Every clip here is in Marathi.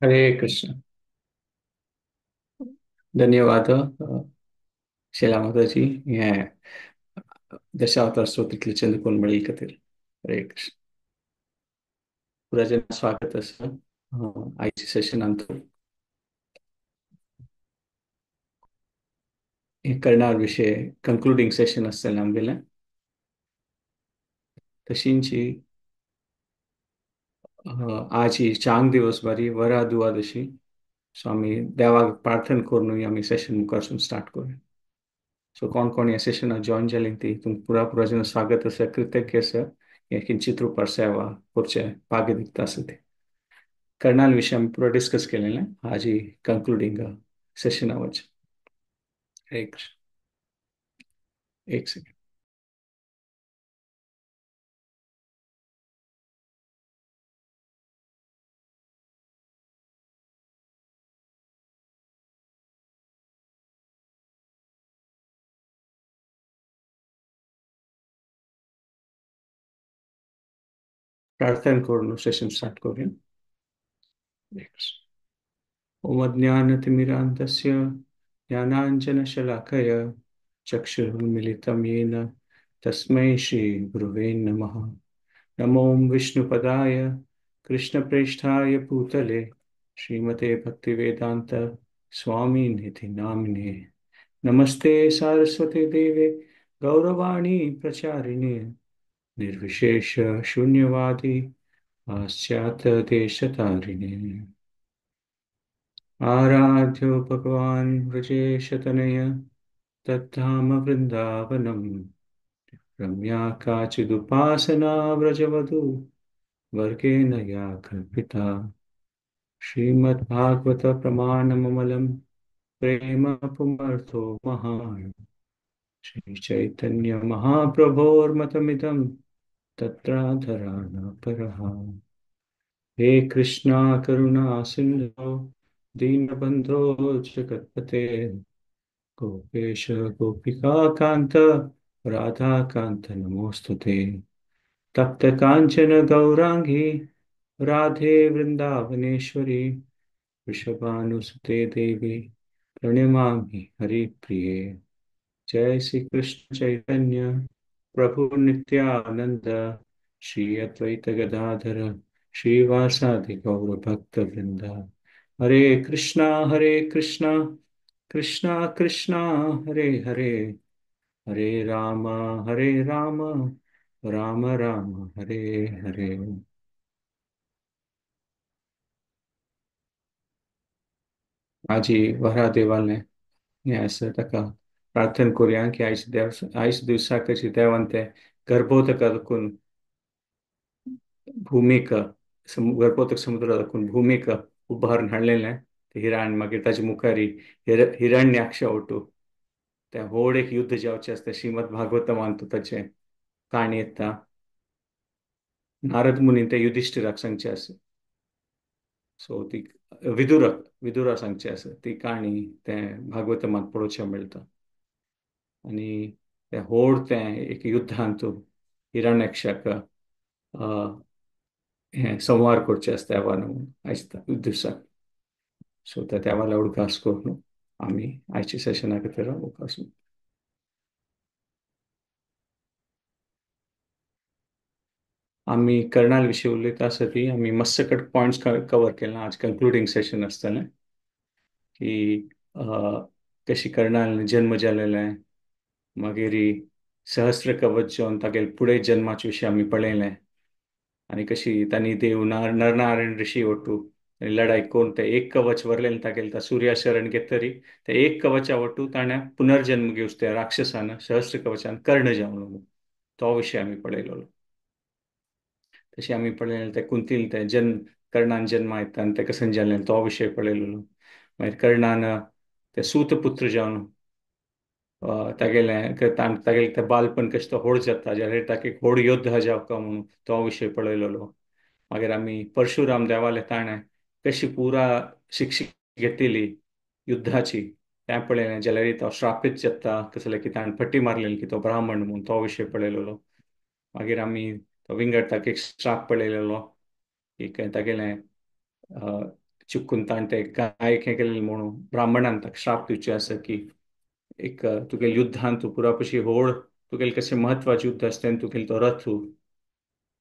हरे कृष्ण। धन्यवाद ಶೀಲಾ ಮಾತಾಜಿ. ದಶಾವತಾರ ಸ್ತೋತ್ರಕ್ಕೆ ಚಂದ್ರಕೊಂಡು ಮಳಿಕತ್ತೀರಿ. हरे कृष्ण. पूरा जन स्वागत है सर. आईची सेशन अंतु हे करणार विषय कन्क्लूडिंग सेशन असेल आमगेले तशींची आज ही चांग दिवस बरी वरा दुवादशी. सो आम्ही देवाक प्रार्थना करून आम्ही सेशन मुखारसून स्टार्ट करूया. सो कोण कोण या सेशनात जॉईन जालें ती तुमकां पुरा जन स्वागत आसा, कृतज्ञ आसा. हे किंचित रूपार सेवा करचे भाग्य दिता आसा ते कर्नाल विषय आम्ही पुरा डिस्कस केलेलं आहे. आज ही कंक्लूडिंग सेशन आवाज. एक एक सेकंड. प्रार्थना करून सेशन स्टार्ट करूया. ओम अज्ञानतिमिरान्धस्य ज्ञानाञ्जनशलाकया चक्षुरुन्मिलितं येन तस्मै श्रीगुरुवे नमः. नमो विष्णुपदाय कृष्णप्रेष्ठाय भूतले श्रीमते भक्तिवेदांत स्वामी निधि नामिने. नमस्ते सारस्वते देवे गौरवाणी प्रचारिणे निर्विशेष शून्यवादी पाश्चात्य देशतारिणे. आराध्यो भगवान् व्रजेशतनय तद्धाम वृन्दावनम् रम्या काचिदुपासना व्रजवधू वर्गेण या कल्पिता. श्रीमद्भागवत प्रमाणममलं प्रेम पुमर्थो महान्. श्रीचैतन्य महाप्रभोर्मतमिदं तत्राधराण परः. हे कृष्णा करुणा सिन्धो दीनबन्धो जगत्पते गोपेश गोपिका कान्त राधाकान्त नमोऽस्तुते. तप्त कांचन गौरांगी राधे वृंदावनेश्वरी वृषभानुसुते देवी प्रणमामि हरिप्रिये. जय श्री कृष्ण चैतन्य प्रभु नित्यानंद श्री अद्वैत गदाधर श्रीवासादि गौर भक्त वृंद. हरे कृष्णा कृष्णा कृष्णा हरे हरे हरे राम हरे राम राम राम हरे हरे. आजी वरा देवालने हे असं ताका प्रार्थना करूया की आयज दिवसाक देवान ते गर्भोदक अदकून भूमीक गर्भोदक समुद्र अदकून भूमीक उबारून हाडलेलें ते हिराण मागीर ताचे मुखारी हिरण्याक्ष ओटू त्या व्हड एक युद्ध जावचें आसता. श्रीमद भागवतमान ताचे काणी येता. नारद मुनी ते युधिष्ठिराक सांगचे आसा. सो ती विदुरा सांगचे आसा ती काणी ते भागवतमात पळोवचें मेळटा. आणि ते व्हड ते एक युद्धांत हिरण्याक्षाक हे संहार करचे आसता देवान आयज दिवसाक. सो त्या देवाला उडकास करून आम्ही आयच्या सेशनाक तर उडकास. आम्ही कर्नाल विषयी उलयता आसतली आम्ही मस्सकट पॉइंट्स कवर केला. आज कंक्लुडिंग सेशन आसतलें की कशी कर्नाल जन्म जालेलें मागीर सहस्त्र कवच जावन तागेले फुडें जन्माचे विशीं आमी पळयलें. आणि कशी तांणी देव नरनारायण ऋषी ओटू लढाई करून ते एक कवच व्हरलें तागेले सूर्या शरण घेतरी ते एक कवचा ओटू ताणें पुनर्जन्म घेवच त्या राक्षसान सहस्त्र कवचान कर्ण जावन तो विशय आमी पळयलो. तशी आमी पळयलें ते कुंतीन ते कर्णान जन्म येता आनी तेका संजालें तो विशय पळयलेलो. मागीर कर्णान ते सूतपुत्र जावन तागेले ते बालपण कशें तो व्हड जाता जाल्यार ताका एक व्हड योद्धा जावका म्हणून तो विशय पळयलेलो. मागीर आमी परशुराम देवाले ताणें कशी पुरा शिक्षा घेतिल्ली युद्धाची तें पळयलें. जाल्यार तो श्रापीत जाता कसले की ताणें फटी मारलेली की तो ब्राह्मण म्हणून तो विशय पळयलेलो. मागीर आमी तो विंगड ताका एक श्राप पळयलेलो की तागेलें चिक्कून ताण ते गायक हें केलें म्हणून ब्राह्मणान ताका श्राप दिवचे आसा की एक तुगेले युद्धांत तूं पुरापशी होड तुगेलें कशें म्हत्वाचें युद्ध आसता तेन्ना तुगेलो तो रथ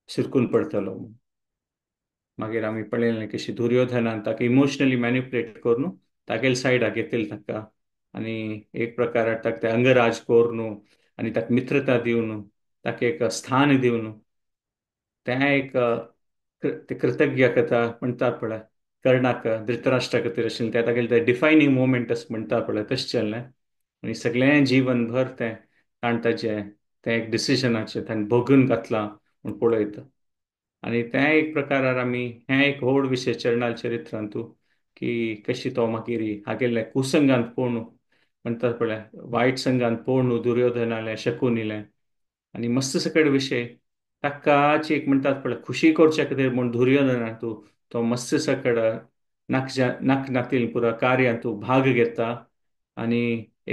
सिरकून पडतलो. मागीर आमी पळयलें कशी दुर्योधनान ताका इमोशनली मॅन्युपुलेट करून तागेले सायडाक घेतले ताका, आनी एक प्रकारान ताका ते अंगराज कोरून आनी ताका मित्रता दिवन ताका एक स्थान दिवन तें एक ते कृतज्ञ कथा म्हणटा पळय, कर्णाक धृतराष्ट्रा खातीर आशिल्लें तें तागेलें ते डिफायनींग मोमेंट अशें म्हणटा पळय तशें चल्लें. आनी सगळें जीवनभर तें ताण ताचें तें एक डिसिजनाचें ताणें भोगून घातलां म्हूण पळयता. आनी तें एक प्रकारान आमी हें एक व्हड विशय चरणाल चरित्रांतू की कशी तो मागीर हागेले कुसंगांत पळोवन म्हणटात पळय वायट संघांत पळोवन दुर्योधनालें शकून इलें आनी मस्त सकट विशय ताकाची एक म्हणटात पळय खुशी करचे खातीर म्हूण दुर्योधनान तूं तो मस्त सकट नाक नातिल पुरा कार्यांत तूं भाग घेता आनी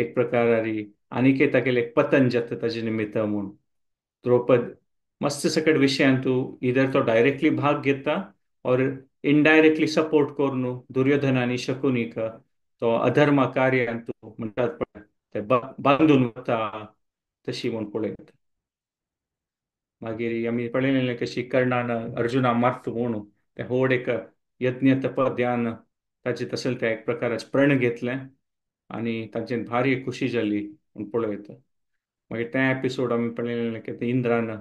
एक प्रकारारी आनीक तागेलें एक पतन जाता ताजे निमित्त म्हूण द्रौपद मस्त सकट विशयान तूं इधर तो डायरेक्टली भाग घेता और इनडायरेक्टली सपोर्ट करून दुर्योधन आनी शकुनीक तो अधर्म कार्यान तूं म्हणटात पळय ते बांदून वता तशी म्हूण पळयता. मागीर आमी पळयलें कशी कर्णान अर्जुना मारता म्हणून ते व्हड एक यज्ञ तप ध्यान ताचे तसले ते एक प्रकाराचे प्रण घेतलें आनी तांचेन भारी खुशी जाली म्हूण पळयता. मागीर तें एपिसोड आमी पळयलें की ते इंद्रान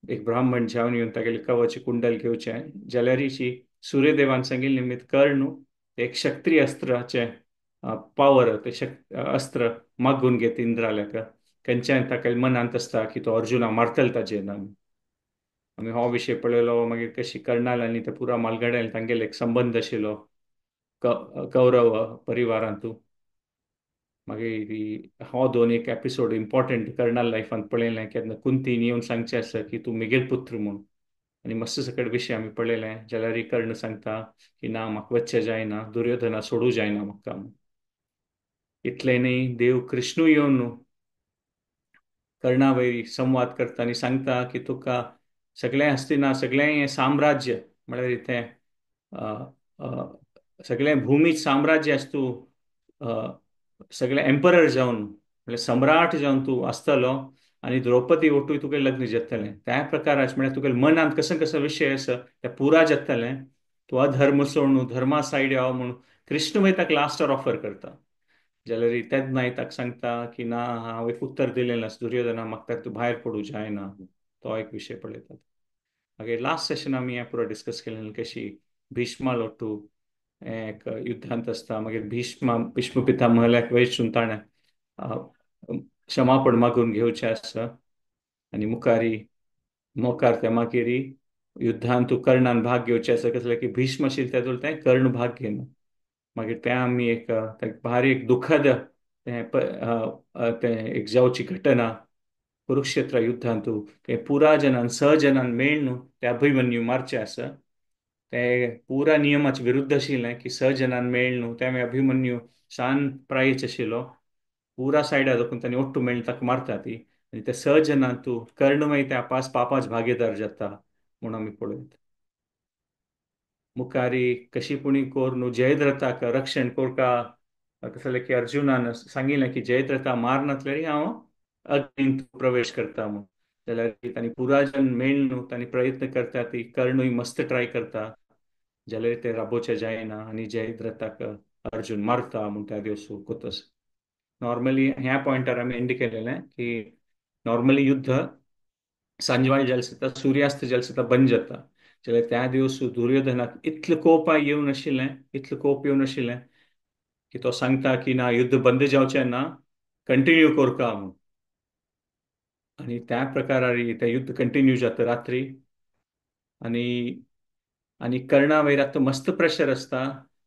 एक ब्राह्मण जावन येवन तागेले कवच कुंडल घेवचें जाल्यार ही सूर्यदेवान सांगिल्लें निमित्त कर्ण एक क्षत्रीय अस्त्राचे पॉवर ते अस्त्र मागून घेत इंद्राल्याक खंयच्याय ताका मनांत आसता की तो अर्जुना मारतलो ताजेर आमी हो विशय पळयलो. मागीर कशी कर्नाल आनी ते पुरा मालगड्यान तांगेले एक संबंध आशिल्लो कौरव परिवारांतू. मागीर हो दोन एक एपिसोड इम्पॉर्टंट कर्नाल लायफांत पळयलें केन्ना कुंतीन येवन सांगचें आसा की तूं म्हगेल पुत्र म्हूण आनी मस्त सकट विशय आमी पळयलें जाल्यार कर्ण सांगता की ना म्हाका वच्चें जायना दुर्योधना सोडूं जायना म्हाका. इतलें न्ही देव कृष्णूय येवन कर्णा वयरी संवाद करता आनी सांगता की तुका सगळें हस्तिना सगळें हें साम्राज्य म्हळ्यार तें सगळें भुमीत साम्राज्य आस तूं सगळे एम्परर जावन म्हणजे सम्राट जावन तूं आसतलो आनी द्रौपदी ओटूय तुगे लग्न जातलें त्या प्रकाराचें म्हळ्यार तुगेलें मनांत कसो कसो विशय आसा तें पुरा जातलें. तूं अधर्म सोडून धर्मा सायड यो म्हूण कृष्ण मागीर ताका लास्टार ऑफर करता जाल्यार तेन्ना ताका सांगता की ना हांव एक उत्तर दिलें नासता दुर्योधना म्हाका तूं भायर पडूं जायना तो एक विशय पळयता. मागीर लास्ट सेशन आमी हें पुरो डिस्कस केलें कशी भिष्मा लोटू एक युद्धांत आसता मागीर भीष्म पितामहाल्याक वयरसून ताणें क्षमापण मागून घेवचें आसा आनी मोकार ते मागीर युद्धांत तूं कर्णान भाग घेवचें आसा कसलें की भीष्म आशिल्लें तेदूर तें कर्ण भाग घेना. मागीर तें आमी एक भारी एक दुखद तें एक जावची घटना कुरुक्षेत्र युद्धांत ते पुरा जनान 6 जनान मेळून ते अभिमन्यू मारचे आसा ते पुरा नियमाचे विरुद्ध आशिल्लें की 6 जनान मेळून ते अभिमन्यू शान प्रायच आशिल्लो पुरा सायडा देखून तांणी ओट्टू मेळून ताका मारता ती आनी ते 6 जनांत तूं कर्ण मागीर त्या पापाच भागीदार जाता म्हूण आमी पळयता. मुखारी कशी पुणी कोरून जयद्रथाक रक्षण कोरता कसलें की अर्जुनान सांगिल्लें की जयद्रथा मार नासल्यार हांव अग्नींत प्रवेश करता म्हूण जाल्यार तांणी पुराजन मेळून न्हू तांणी प्रयत्न करता ती कर्णूय मस्त ट्राय करता जाल्यार ते राबोवचें जायना आनी जयद्रथाक अर्जून मारता म्हूण त्या दिवस कोतस. नॉर्मली ह्या पॉइंटार आमी एंड केलेलें की नॉर्मली युद्ध सांजवाळ जालें सुद्दां सुर्यास्त जालें सुद्दां बंद जाता जाल्यार त्या दिवस दुर्योधनाक इतलें कोप येवन आशिल्लें इतलें कोप येवन आशिल्लें की तो सांगता की ना युद्ध बंद जावचें ना कंटिन्यू कोरता म्हूण आनी त्या प्रकारार तें युद्ध कंटिन्यू जाता रात्री आनी आनी कर्णा वयर आतां मस्त प्रेशर आसता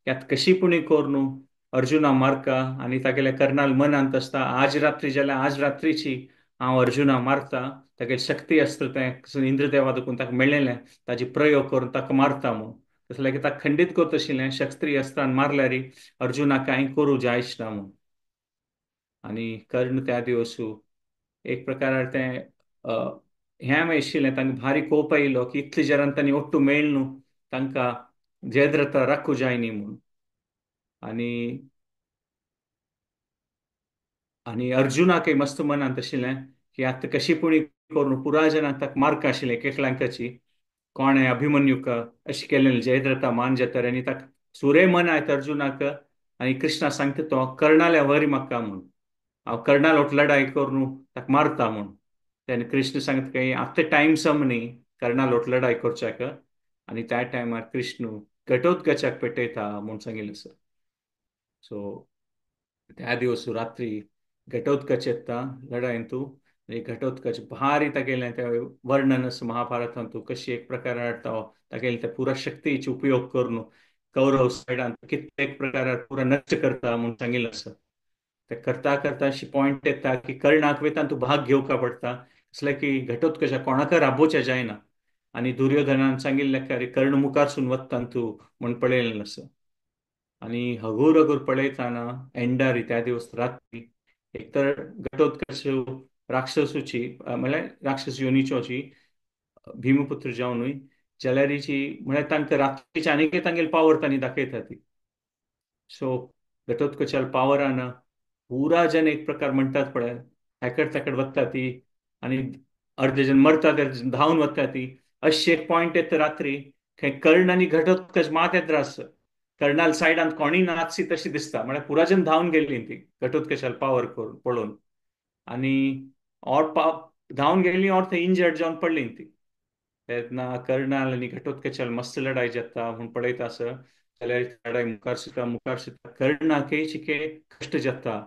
की आतां कशी पुणी कोर न्हू अर्जुना मारका आनी तागेल्या कर्नाल मनांत आसता आज रात्री जाल्यार आज रात्रीची हांव अर्जुना मारता तागेली शक्ती आसता तें इंद्रदेवा देखून ताका मेळिल्लें ताजे प्रयोग करून ताका मारता म्हूण तसलें की ताका खंडीत करता आशिल्लें शस्त्री आसतना मारल्यार अर्जुनाक कांय करूं जायच ना म्हूण आनी कर्ण त्या दिवस एक प्रकारार तें हें आशिल्लें तांकां भारी कोप आयिल्लो की इतले जरान तांणी ओट्टू मेळ्ळ न्हू तांकां जयद्रथ राखू जायनी म्हणून. आणि आणि अर्जुनाक मस्त मनांत आशिल्लें की आतां कशी पुणी करून पुराय जाणांक ताका मार्क आशिल्ले एकल्यांकाची, कोणें अभिमन्यूक अशें केलें जयद्रथा मान जेतार आनी ताका सुरे मन आयत अर्जुनाक. आनी कृष्णा सांगता तो कर्णाल्या वरी म्हाका म्हूण, हांव कर्णाल लढाई करून ताका मारता म्हूण. तेन्ना कृष्ण सांगता की आतां टायम सम न्ही कर्णाल लढाई करच्याक. आनी त्या टायमार कृष्ण घटोत्कचाक पेटयता म्हूण सांगिल्लें आसा. सो त्या दिवस रात्री घटोत्कच येता लढायन तूं. आणि घटोत्कच भारी तागेलें तें वर्णन आसा महाभारतांत तूं कशी एक प्रकार हाडटा तागेले ते पुरा शक्तीचे उपयोग करून कौरव सायडान कित्येक प्रकारार पुरा नश्ट करता म्हणून सांगिल्लें आसा. ते करता करता अशी पॉइंट येता की कर्णाक वेतान तूं भाग घेवका पडटा. कसले की घटोत्कचा कोणाक राबोवचें जायना. आनी दुर्योधनान सांगिल्लें की अरे कर्ण मुखारसून वत्ता तूं म्हूण पळयलेलें आसा. आणि हगूर हगूर पळयताना एंडारी त्या दिवस रात्री एकतर घटोत्कच राक्षसूची म्हळ्यार राक्षस योनीच्योची भीमपुत्र जावनूय जाल्यार हिची म्हळ्यार तांकां रात्रीची आनीक तांगेली पावर तांणी दाखयता ती. सो घटोत्कचाल पावरान पुरा जन एक प्रकार म्हणटात पळय हेकड तेकड वता ती. आणि अर्धे जन मरता ते धांवन वता ती. अशी एक पॉइंट येता रात्री खंय कर्ण आनी घटोत्कच मात येत आस. कर्नाल सायडान कोणीय नाचशी तशी दिसता म्हळ्यार पुराय जन धांवन गेल्लीं ती घटोत्कचाल पावर पळोवन. आनी और धांवन गेल्लीं और थंय इंजर्ड जावन पडलीं ती. तेन्ना कर्नाल आनी घटोत्कचाल मस्त लढाई जाता म्हूण पळयता आस जाल्यार लढाई मुखार सुद्दां कर्णाकय शिके कश्ट जाता.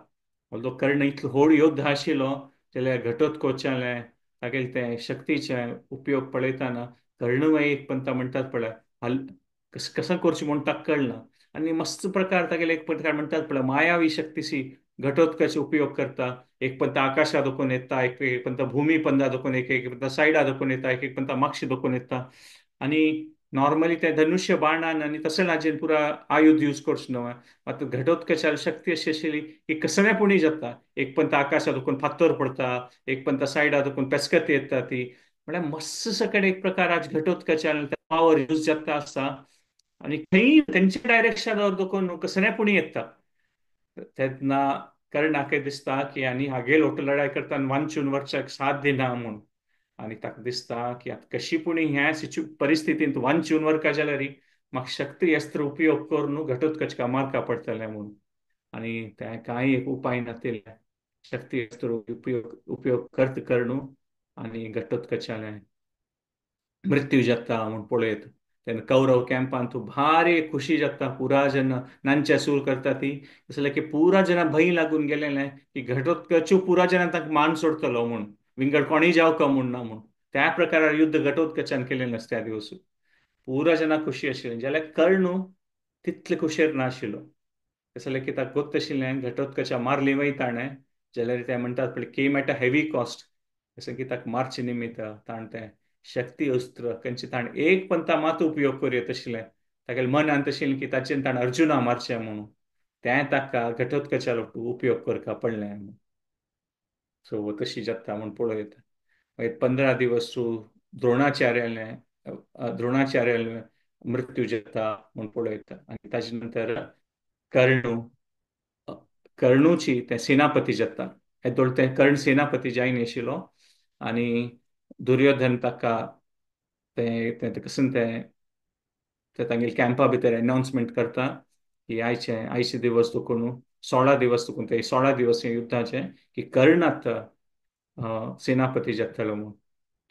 ऑल्दो कर्ण इतलो व्हड योद्ध आशिल्लो जाल्यार घटोत्कचाले तागेले ते शक्तीचे उपयोग पळयताना कर्ण एक पंत म्हणटात पळय कसं करचें म्हूण ताका कळना. आनी मस्त प्रकार तागेले एक प्रकार म्हणटात पळय मायावी शक्तीशी घटोत्कच उपयोग करता. एक पंत आकाशात दुखून येता, एक पंत भूमी पंदा दुखून एक पंत सायडा दुखून येता, एक पंत मागशी दुखून येता. आनी नॉर्मली ते धनुष्य बाणान आनी तसं लाजेन पुरा आयुध यूज करचें न्हू. मात घटोत्कचाल शक्ती अशी आशिल्ली की कसलेपणी जाता. एक पंत आकाशात दुखून फात्तर पडता, एक पंत सायडा दुखून पेस्कती येता ती. म्हळ्यार मस्त सकट एक प्रकार आज घटोत्कचाल पावर यूज जाता आसता. आणि खंय तेंच्या डायरेक्शनार दुखून कसलेपणी येता. तेन्ना कर्णाक दिसता की आनी हागे लोट लढाई करता वांचून वरच्याक साथ दिना म्हूण. आनी ताका दिसता की आतां कशी पुणी ह्या परिस्थितींत वांचून वरका जाल्यार म्हाका शक्ती अस्त्र उपयोग करून घटोत्कचका मारका पडटलें म्हूण. आनी ते कांय एक उपाय नातिल्ले शक्ती अस्त्र उपयोग करता कर्ण आनी घटोत्कचालें मृत्यू जाता म्हूण पळयत. तेन्ना कौरव कॅम्पान तूं भारी खुशी जाता पुरा जन नांच्या सूर करता ती. कसले की पुरा जना भंय लागून गेलेले की घटोत्कच पुरा जना ताका मान सोडतलो म्हूण विंगड कोणीय जावका म्हूण ना म्हूण. त्या प्रकारार युद्ध घटोत्कचान केलेलें आसा त्या दिवस. पुरा जना खुशी आशिल्लीं जाल्यार कर्ण तितले खुशेर नाशिल्लो. कसले की ताका गोत्त आशिल्लें घटोत्कचा मारली वय ताणें जाल्यार ते म्हणटात पळय came at a heavy cost. जसं की ताका मारचे निमित्त ताण तें शक्ती अस्त्र खंयचे ताणें एक पंता मात उपयोग करूं येता आशिल्लें. तागेलें मनांत आशिल्लें की ताचेर ताणें अर्जुना मारचें म्हणून. तें ताका घटोत्कचालो उपयोग करता पडलें. सो तशी जाता म्हूण पळयत. मागीर 15 दीस द्रोणाचार्यालें द्रोणाचार्यालें मृत्यू जाता म्हूण पळयता. आनी ताजे नंतर कर्ण कर्णूची ते सेनापती जाता. येदोळ ते कर्ण सेनापती जायन आशिल्लो. आनी दुर्योधन ताका कसं ते तांगेले कॅम्पा भितर अनाउन्समेंट करता की आयचे दिवस दुखून 16 दिवस दुखून ते 16 दिवस युद्धाचे की कर्ण आतां सेनापती जातलो म्हणून.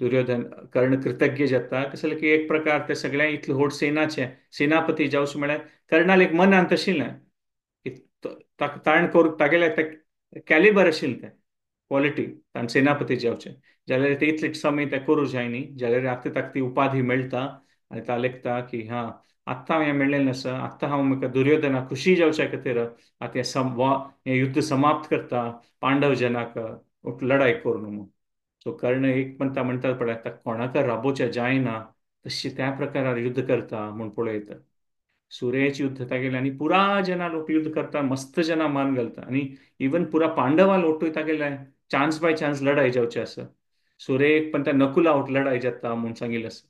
दुर्योधन कर्ण कृतज्ञ जाता. कसले की एक प्रकार ते सगळ्या इतले व्हड सेनाचे सेनापती जावचें म्हळ्यार कर्णाल एक मनांत आशिल्लें की ताणें करूं तागेले कॅलिबर आशिल्लें तें क्वॉलिटी ताणें सेनापती जावचें जाल्यार ते इतले समय ते करूं जाय न्ही. जाल्यार आतां ताका ती उपाधी मेळटा. आनी ता लेखता की आत्तां हें मेळ्ळेलें आसा. आत्तां हांव म्हाका दुर्योधना खुशी जावच्या खातीर आतां हें युद्ध समाप्त करता पांडव जनाक लढाई करून म्हणून. सो कर्ण एक पंता म्हणटात पळय आतां कोणाक राबोवचें जायना तशी त्या प्रकारार युद्ध करता म्हूण पळयता. सुरेच युद्ध तागेलें आनी पुरा जना लोक युद्ध करता मस्त जना मान घालता. आनी इवन पुरा पांडवा लोटूय तागेले चान्स बाय चान्स लढाई जावची आसा. सुरे एक पंत नकुला लढाई जाता म्हूण सांगिल्लें आसा.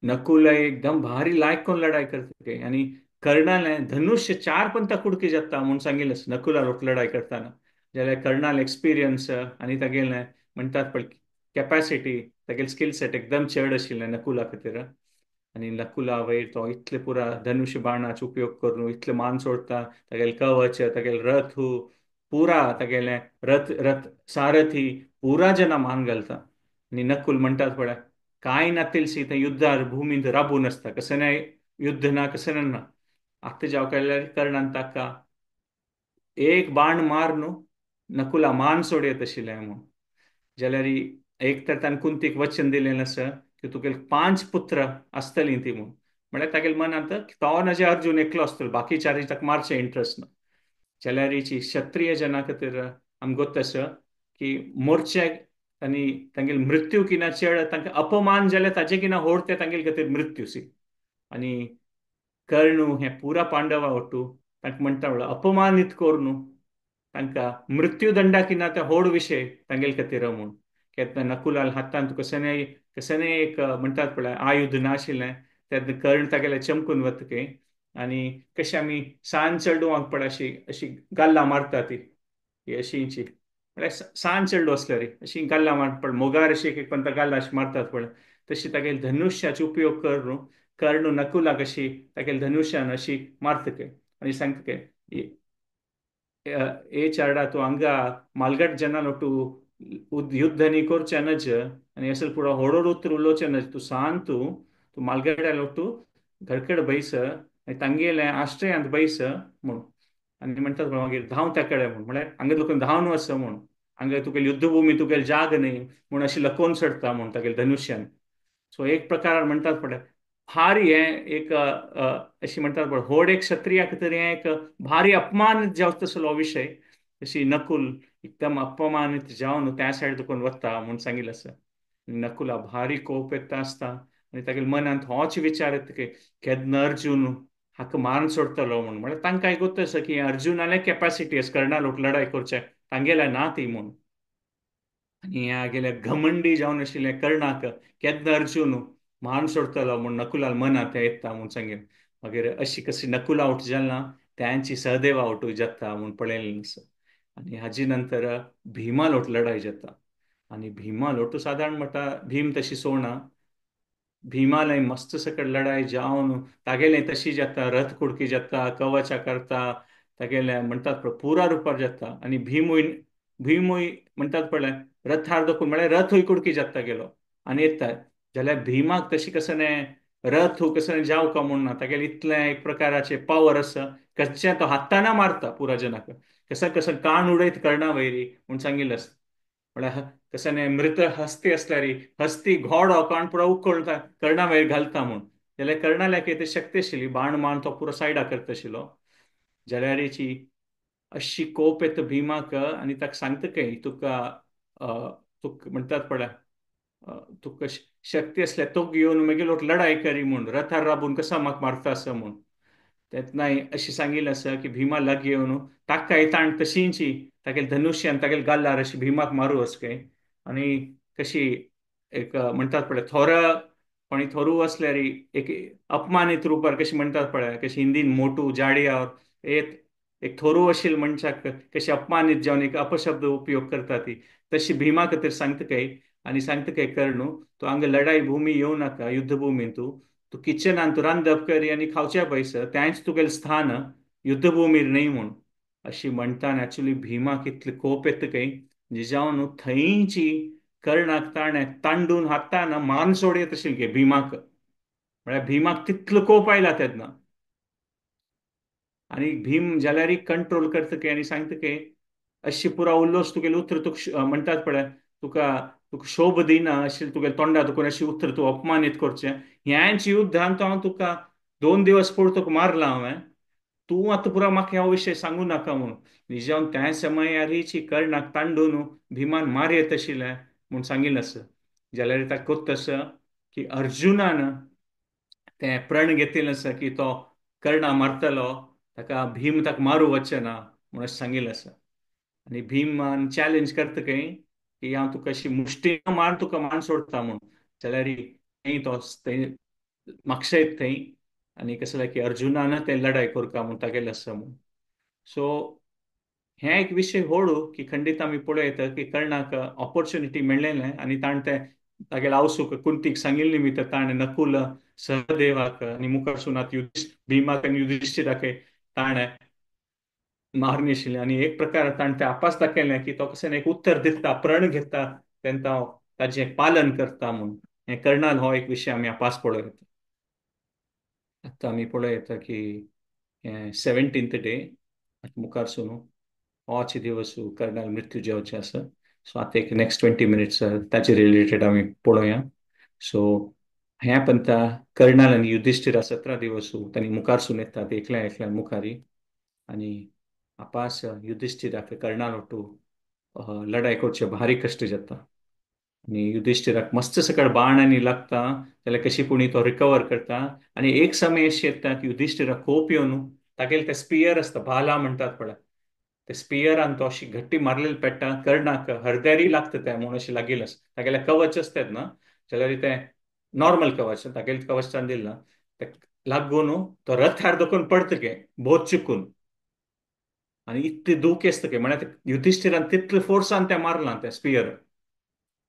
नकुल एकदम भारी लायक कोण लढाई करते आणि कर्णाला धनुष्य चार पण कुडके जाता म्हणून सांगितलंच नकुला लोक लढाई करताना ज्याला कर्णाल एक्सपिरियन्स आणि तागेले म्हणतात पण कॅपॅसिटी तागेले स्किल सेट एकदम चड आशिल्लें नकुला खातीर आणि नकुला वयर तो इतले पुरा धनुष्य बाणाचो उपयोग करून इतले मान सोडता तागेले कवच तागेले रथ पुरा तागेले रथ सारथी पुरा जना मान घालता आणि नकुल म्हणतात पळय काय ना तेलसी थंय युद्धार भूमींत राबून आसता कसं नाही युद्ध ना कसं ना आत्ता जाव कडल्यार कर्णान ताका एक बाण मार न्हू नकुला मान सोडयत आशिल्लें म्हणून जाल्यार एक तर ताणें कुंतीक वचन दिलें आसा की तुगेले 5 पुत्र आसतलीं ती म्हणून म्हळ्यार तागेले मनांत तो नजे अर्जुन एकलो आसतलो बाकी चारी ताका मारचे इंट्रस्ट ना जाल्यार हिची क्षत्रिय जना खातीर आमकां गोत आसा की मोर्चाक आनी तांगेले मृत्यू किना चड तांकां अपमान जाल्यार ताजे किना व्हड ते तांगेले खातीर मृत्यू सी आणि कर्ण हे पुरा पांडवा वटू तांकां म्हणटा म्हणल्यार अपमानीत कोर न्हू तांकां मृत्यूदंडा किना ते व्हड विशय तांगेले खातीर म्हूण केन्ना नकुलाल हातांत कसनय एक म्हणटात पळय आयुध नाशिल्लें तेन्ना कर्ण तागेले चमकून वतके आणि कशी आमी सांज चेडूं पळय अशी अशी गाल्ला मारता ती ही अशी म्हळ्यार सांज चेडूं असल्या रे अशी गाल्ला मारता मोगार अशी एक पण गाल्ला अशी मारतात पळय तशी तागेले धनुश्याचो उपयोग करून कर्ण नकुलाक अशी तागेले धनुश्यान अशी मारतके आणि सांगतके ए चारडा तू हंगा मालगट जनाल ಒಟ್ಟು ಯುದ್ಧ ನೀ ಕೊರ್ಚನಜ आणि असल पुढं होडोड उतर उलोचनज तू सांतू तू मालगड्याला ಒಟ್ಟು घडकड बैस आणि तांगेले आश्रयांत बैस म्हणून आणि म्हणतात मागीर धांव त्याकडे म्हणून म्हळ्यार हांगा तुका धांवन वच म्हणून हांगा तुगेली युद्धभूमी तुगेले जाग न्ही म्हणून अशी लकोवन सडता म्हणून तागेले धनुश्यान सो एक प्रकार म्हणतात पळय भारी हे एक अशी म्हणतात पळय व्हड एक क्षत्रिया खातीर हे एक भारी अपमानीत जावचो तसलो विषय अशी नकुल एकदम अपमानीत जावन त्या सायड दुखून वता म्हणून सांगिल्लें आसा नकुला भारी कोप येता आसता आनी तागेले मनांत होच विचार येता की केन्ना अर्जून हाका मारून सोडटलो म्हणून म्हळ्यार तांकां गोत आसा की अर्जुनाले कॅपॅसिटी आसा कर्णा लोक लढाई करचे तांगेले ना ती म्हणून आणि ह्या गेल्या घमंडी जावन आशिल्ले कर्णाक केन्ना अर्जून मान सोडतलो म्हूण नकुलाल मनांत येता म्हूण सांगेन मागीर अशी कशी नकुला आवट जालना त्यांची सहदेव आवटूय जाता म्हूण पळयलें आसा आणि हाजी नंतर भीमा लोट लढाई जाता आणि भीमा लोट साधारण म्हणटा भीम तशी सोडना भीमालय मस्त सकट लढाई जावन तागेले तशी जाता रथ कुडकी जाता कवचा करता तागेले म्हणतात पळय पुरा रुपार जाता आणि भीमूय म्हणतात पळय रथार दोखून म्हळ्यार रथूय कुडकी जाता गेलो आणि येता जाल्यार भीमाक तशी कसं रथ कसं जाव का म्हणून ना तागेले इतले एक प्रकाराचे पावर आसा कशें तो हाताना मारता पुरा जनाक कसं कसं कान उडयत कर्णा वयरी म्हणून सांगिल्लें आसता म्हळ्यार कसं मृत हस्ती असल्यार हस्ती घोडो काण पुरो उखलता कर्णा वयर घालता म्हूण जाल्यार कर्णाल्याक ते शक्ती आशिल्ली बाण मान तो पुरो सायडा करता आशिल्लो जाल्यार हेची अशी कोप येता भीमाक आणि ताका सांगता काय तुका म्हणतात पळय तुका शक्ती असल्या तो घेवन मागीर लोक लढाई करी म्हूण रथार राबून कसा म्हाका मारता आसा म्हूण तेतनाय अशी सांगिल्लें आसा की भीमा लागी येवन ताकाय ताण तशींची तागेले धनुश्यान तागेले गाल्लार अशी भीमाक मारूं वच काय आणि कशी एक म्हणतात पळय थोर कोणी थोरू असल्यार एक अपमानीत रुपार कशी म्हणतात पळय कशी हिंदीन मोटू जाडिया एक एक थोरू आशिल्ल्या मनशाक कशी अपमानीत जावन एक अपशब्द उपयोग करता ती तशी भीमा खातीर सांगता काय आणि सांगता काय कर्ण तू हांगा लढाई भूमी येवं नाका युद्ध भूमीन तू किचनान तू रांदप करी आणि खावच्या पयस त्यांच तुगेलें स्थान युद्धभूमीर न्हय म्हूण अशी म्हणटान ऍक्च्युली भीमाक इतली कोप येता काय जिजावन थंयची कर्णाक ताणें तांडून हातान मान सोडयत आशिल्ली गे भीमाक म्हळ्यार भीमाक तितलो कोप आयला तेन्ना आणि भीम जाल्यार कंट्रोल करता काय आणि सांगता काय अशी पुरा उल्लोस तुगेले उतर तुका म्हणटात पळय तुका तुका शोभ दिना अशी तुगेले तोंडा दुखून अशी उतर तूं अपमानीत करचें ह्यांच युद्धांत हांव तुका 2 दिवस पळय तुका मारला हांवें तूं आतां पुरो म्हाका ह्या विशय सांगू नाका म्हणून निजावन त्या समयार हिची कर्णाक तांडून भिमान मार येत आशिल्लें म्हूण सांगिल्लें आसा जाल्यार ताका कोत्त आसा की अर्जुनान तें प्रण घेतिल्लें आसा की तो कर्णा मारतलो ताका भीम ताका मारूं वचना म्हूण अशें सांगिल्लें आसा आणि भीमान चॅलेंज करता काय की हांव तुका अशी मुष्टी मार तुका मान सोडता म्हूण जाल्यार थंय तो म्हापशा येत थंय आनी कसं जालें की अर्जुनान तें लढाई करता म्हणून तागेलें आसा म्हणून. सो हें एक विशय व्हडू की खंडीत आमी पळयत की कर्णाक ऑपॉर्च्युनिटी मेळ्ळेलें आनी ताणें तें तागेले आवसूक कुंतीक सांगिल्लें निमित्त ताणें नकुल, सहदेवाक आनी मुखारसून भीमाक आनी युधिष्ठिराक ताणें मारून आशिल्लें आनी एक प्रकार ताणें तें आपास दाखयलें की तो कसो एक उत्तर दिता, प्रण घेता तेन्ना तो ताजें पालन करता म्हणून. हें कर्णाल हो एक विशय आमी आपास पळयत. आतां आमी पळयत की 17th डे मुखारसून होच दिवस कर्नाल मृत्यू जेवचे आसा. सो आतां एक नेक्स्ट 20 मिनिट्स ताचे रिलेटेड आमी पळोवया. सो हें पंता कर्नाल आनी युधिष्ठिरा 17 दिवस तांणी मुखारसून येतात एकल्या एकल्या मुखारी आनी आपास युधिष्ठिराक कर्नाल वटू लढाई करचे भारी कश्ट जाता. आनी युधिष्ठिराक मस्त सकट बाण आनी लागता जाल्यार कशी कोणी तो रिकवर करता. आनी एक समय अशी येता की युधिष्ठिराक खूप येवन तागेले ते स्पियर आसता भाला म्हणटात पळय ते स्पियरान तो अशी घट्टी मारलेली पेट्टा कर्णाक हरद्यारी लागता ते म्हणून अशी लागील आसा तागेले कवच असतात ना जाल्यार ते नॉर्मल कवच तागेले कवच दिल ना ते लागून तो रथार दुखून पडतके बोत चुकून आनी इतली दूख येस्तके म्हळ्यार युधिष्ठिरान तितले फोर्सान ते मारला ते स्पियर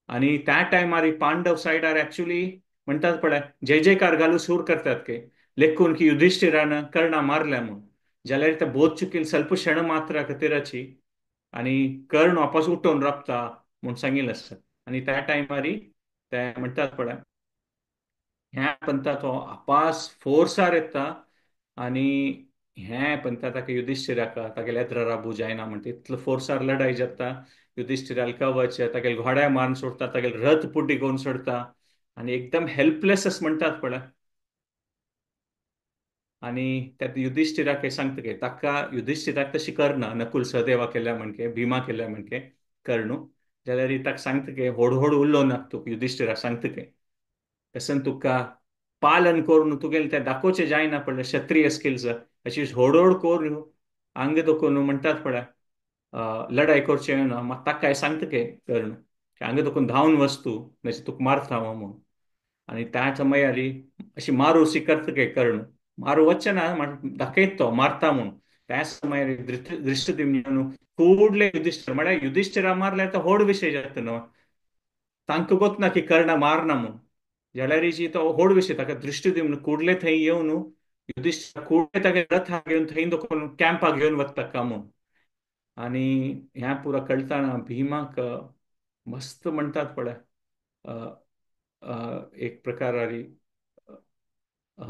आणि त्या टायमार पांडव सायडार ऍक्च्युली म्हणतात पळय जय जयकार घालू सूर करतात के लेखून की युधिष्ठिरान कर्णा मारल्या म्हणून जाल्यार ते बोध चुकील ಸ್ವಲ್ಪ क्षण मात्र खातीराची आणि कर्ण वापस उठून राबता म्हणून सांगिल्लें आसा आणि त्या टायमार ते म्हणटात पळय ह्या पंथा तो आपास फोर्सार येता आणि हें पंथा ताका युधिष्ठिराक तागेले येद्र राबू जायना म्हणटा इतलो फोर्सार लढाई जाता युधिष्ठिराल कवच तागेले घोड्या मारून सोडता तागेले रथ पुड्डी करून सोडता आणि एकदम हेल्पलेस असं म्हणटात पळय आणि त्यात युधिष्ठिराक हे सांगता की ताका युधिष्ठिराक तशी करना नकुल सहदेवा केल्या म्हणके भीमा केल्या म्हणके कर्णू जाल्यार ताका सांगता की हळू हळू उरलो ना तूं युधिष्ठिराक सांगता की तसन तुका पालन करून तुगेले ते दाखोवचें जायना पडलें क्षत्रिय स्किल्स अशी हळूहळू करून अंग दुखून म्हणटात पळय लढाई करचें ना मात ताका काय सांगता की कर्ण हांगा दुखून धांवन वस्तू म्हणजे तुका मारता हांव म्हणून आणि त्या समयार अशी मारू स्वीकारता की कर्ण मारू वचचे ना दाखयत तो मारता म्हणून त्या समयार दृष्टिद्युम्न फुडले युधिष्ठिर म्हळ्यार युधिष्ठिरा मारल्यार तो व्हड विशय जाता न्हू तांकां गोत ना की कर्ण मारना म्हणून जाल्यार जी तो व्हड विशय ताका दृश्टिद्युम्न कुडले थंय येवन युधिष्ठिर कुडले तागे रथाक घेवन थंय दुखून कॅम्पाक घेवन वता कामून आणि ह्या पुरा कळताना भीमाक मस्त म्हणटात पळय अ, एक प्रकारारी अ,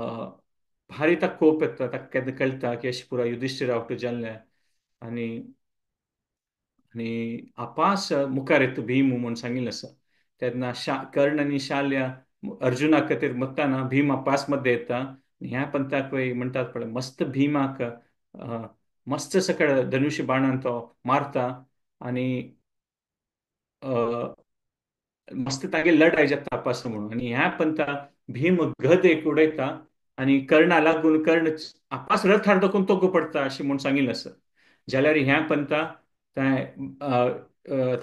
भारी ताका कोप येता ताका केन्ना कळटा की अशें पुरा युधिष्ठिरा वटू जाल्लें आनी आनी आपास मुखार येता भीम म्हणून सांगिल्लें आसा तेन्ना कर्ण आनी शाल्य अर्जुना खातीर मत्ताना भीम आपास मध्ये येता ह्या पंथाक म्हणटात पळय मस्त भीमाक मस्त सकळ धनुश्य बाणान तो मारता आनी मस्त तागे लढाई जाता आपास म्हणून आणि ह्या पंथा भीम गद एक उडयता आणि कर्णा लागून कर्ण आपास रथार दाखवून तोगो पडता अशी म्हणून सांगिल्लें आसा जाल्यार ह्या पंथा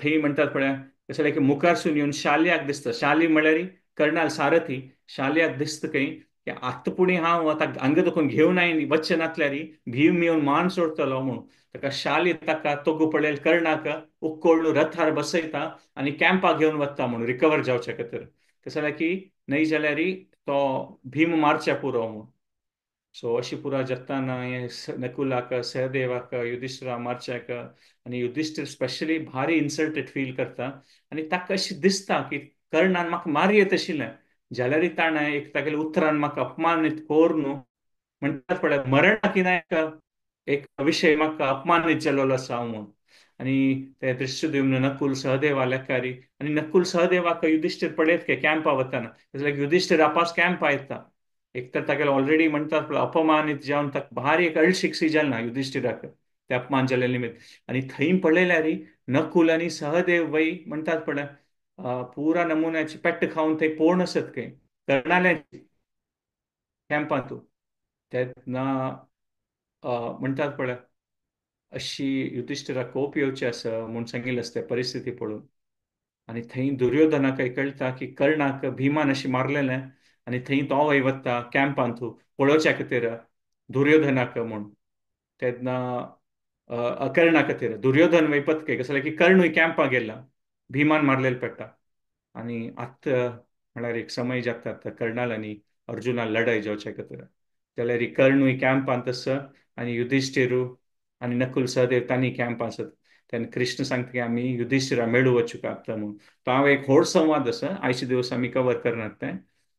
थंय म्हणटात पळय कसं की मुखारसून येवन शाल्याक दिसता शाली म्हळ्यार कर्णाल सारथी शाल्याक दिसता खंय की आत्ता पुणी हांव आतां हांगा दुखून घेवन वच्चे नातल्यार भीम येवन मान सोडतलो म्हणून ताका शाली ताका तोगो पळयल कर्णाक उक्कोळून रथार बसयता आणि कॅम्पाक घेवन वता म्हणून रिकवर जावचे खातीर कसं जालें की न्हय जाल्यार तो भीम मारच्या पुरो म्हणून सो अशी पुरा जेत्ताना नकुलाक सहदेवाक युधिष्ठिरा मारच्याक आनी युधिष्ठीर स्पेशली भारी इन्सल्टेड फील करता आनी ताका अशें दिसता की कर्णान म्हाका मारयत आशिल्लें जाल्यार ताणें एक तागेले उतरान म्हाका अपमानीत कोर न्हू म्हणटात पळय मरण किनायक एक विषय म्हाका अपमानीत जाल्लो आसा हांव म्हणून आणि ते दृश्यद्युम्न नकुल सहदेवा लेखारी आणि नकुल सहदेवाक युधिष्ठिर पळयत के कॅम्पा वताना युधिष्ठिर आपास कॅम्पा येता एक तर तागेले ऑलरेडी म्हणटात पळय अपमानीत जावन ताका भारी एक अळशिकसी जालना युधिष्ठिराक ते अपमान जाल्ले निमित्त आणि थंय पळयल्यार नकुल आणि सहदेव वय म्हणटात पळय पुरा नमुन्याची पेट्ट खावन थंय पळोवन आसत खंय कर्णाले कॅम्पांतू तेन्ना म्हणटात पळय अशी युधिष्ठिराक कोप येवचे आसा म्हूण सांगिल्लें आसता परिस्थिती पळोवन आणि थंय दुर्योधनाक कळटा की कर्णाक भिमान अशी मारलेलें आनी थंय तो वय वता कॅम्पान तूं पळोवच्या खातीर दुर्योधनाक म्हूण तेन्ना कर्णा खातीर दुर्योधन वयपत कसं की कर्णूय कॅम्पाक गेला भिमान मारलेलो पडटा आणि आत्त म्हळ्यार एक समय जाता कर्णाल आनी अर्जुनाल लढाई जावचे खातीर जाल्यार ही कर्णूय कॅम्पांत आसा आनी युधिश्टिरू आनी नकुल सहदेव तांणी कॅम्प आसत तेन्ना कृष्ण सांगता की आमी युधिश्टिरा मेळू वचूं कापता म्हणून तो हांव एक व्हड संवाद आसा आयचे दिवस आमी कवर करनात तें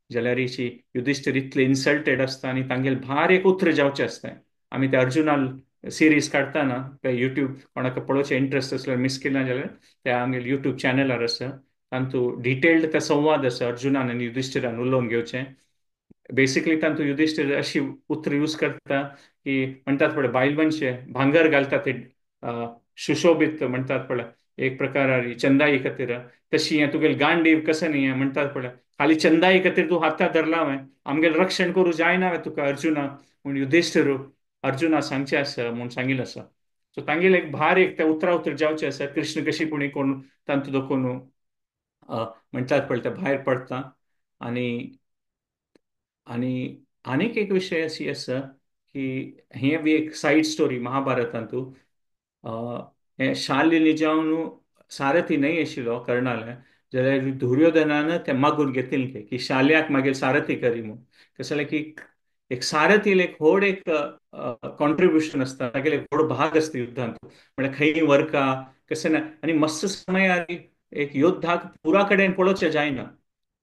जाल्यार हिची युधिश्टीर इतले इन्सल्टेड आसता आनी तांगेले भार एक उतर जावचें आसता आमी ते अर्जुनाल सिरीज काडटाना ते युट्यूब कोणाक पळोवचें इंट्रस्ट आसल्यार मिस केला जाल्यार ते आमगे युट्यूब चॅनलार आसा तातूंत डिटेल्ड ते संवाद आसा अर्जुनान आनी युधिश्टिरान उलोवन घेवचें बेसिकली तातूंत युधिश्टीर अशी उतर यूज करता की म्हणटात पळय बायल मनशे भांगर घालता ते सुशोभित म्हणटात पळय एक प्रकारारी चंदाई खातीर तशी हें तुगेली गांडीव कसं न्ही म्हणटात पळय खाली चंदाई खातीर तूं हाताक धरला हांवें आमगेलें रक्षण करूं जायना हांवें तुका अर्जुना म्हूण युधिश्टिरू अर्जुना सांगचें आसा म्हूण सांगिल्लें आसा सो तांगेले एक भार एक त्या उतरा उतर जावचें आसा कृष्ण कशी कोण तांतूं दोखून म्हणटात पळय ते भायर पडटा आनी आनी आनीक एक विशय अशी आसा की हें बी एक सायड स्टोरी महाभारतांतू हें शाल्य न्हिजावन सारथी न्हय आशिल्लो कर्णाले जाल्यार दुर्योधनान तें मागून घेतिल्लें की शाल्याक मागीर सारथी करी म्हूण कसं जालें की एक सारथील एक व्हड एक कॉन्ट्रिब्युशन आसता तागेले एक व्हड भाग आसता युद्धांत म्हळ्यार खंय वरका कसं ना आनी मस्त समय एक योद्धाक पुरा कडेन पळोवचें जायना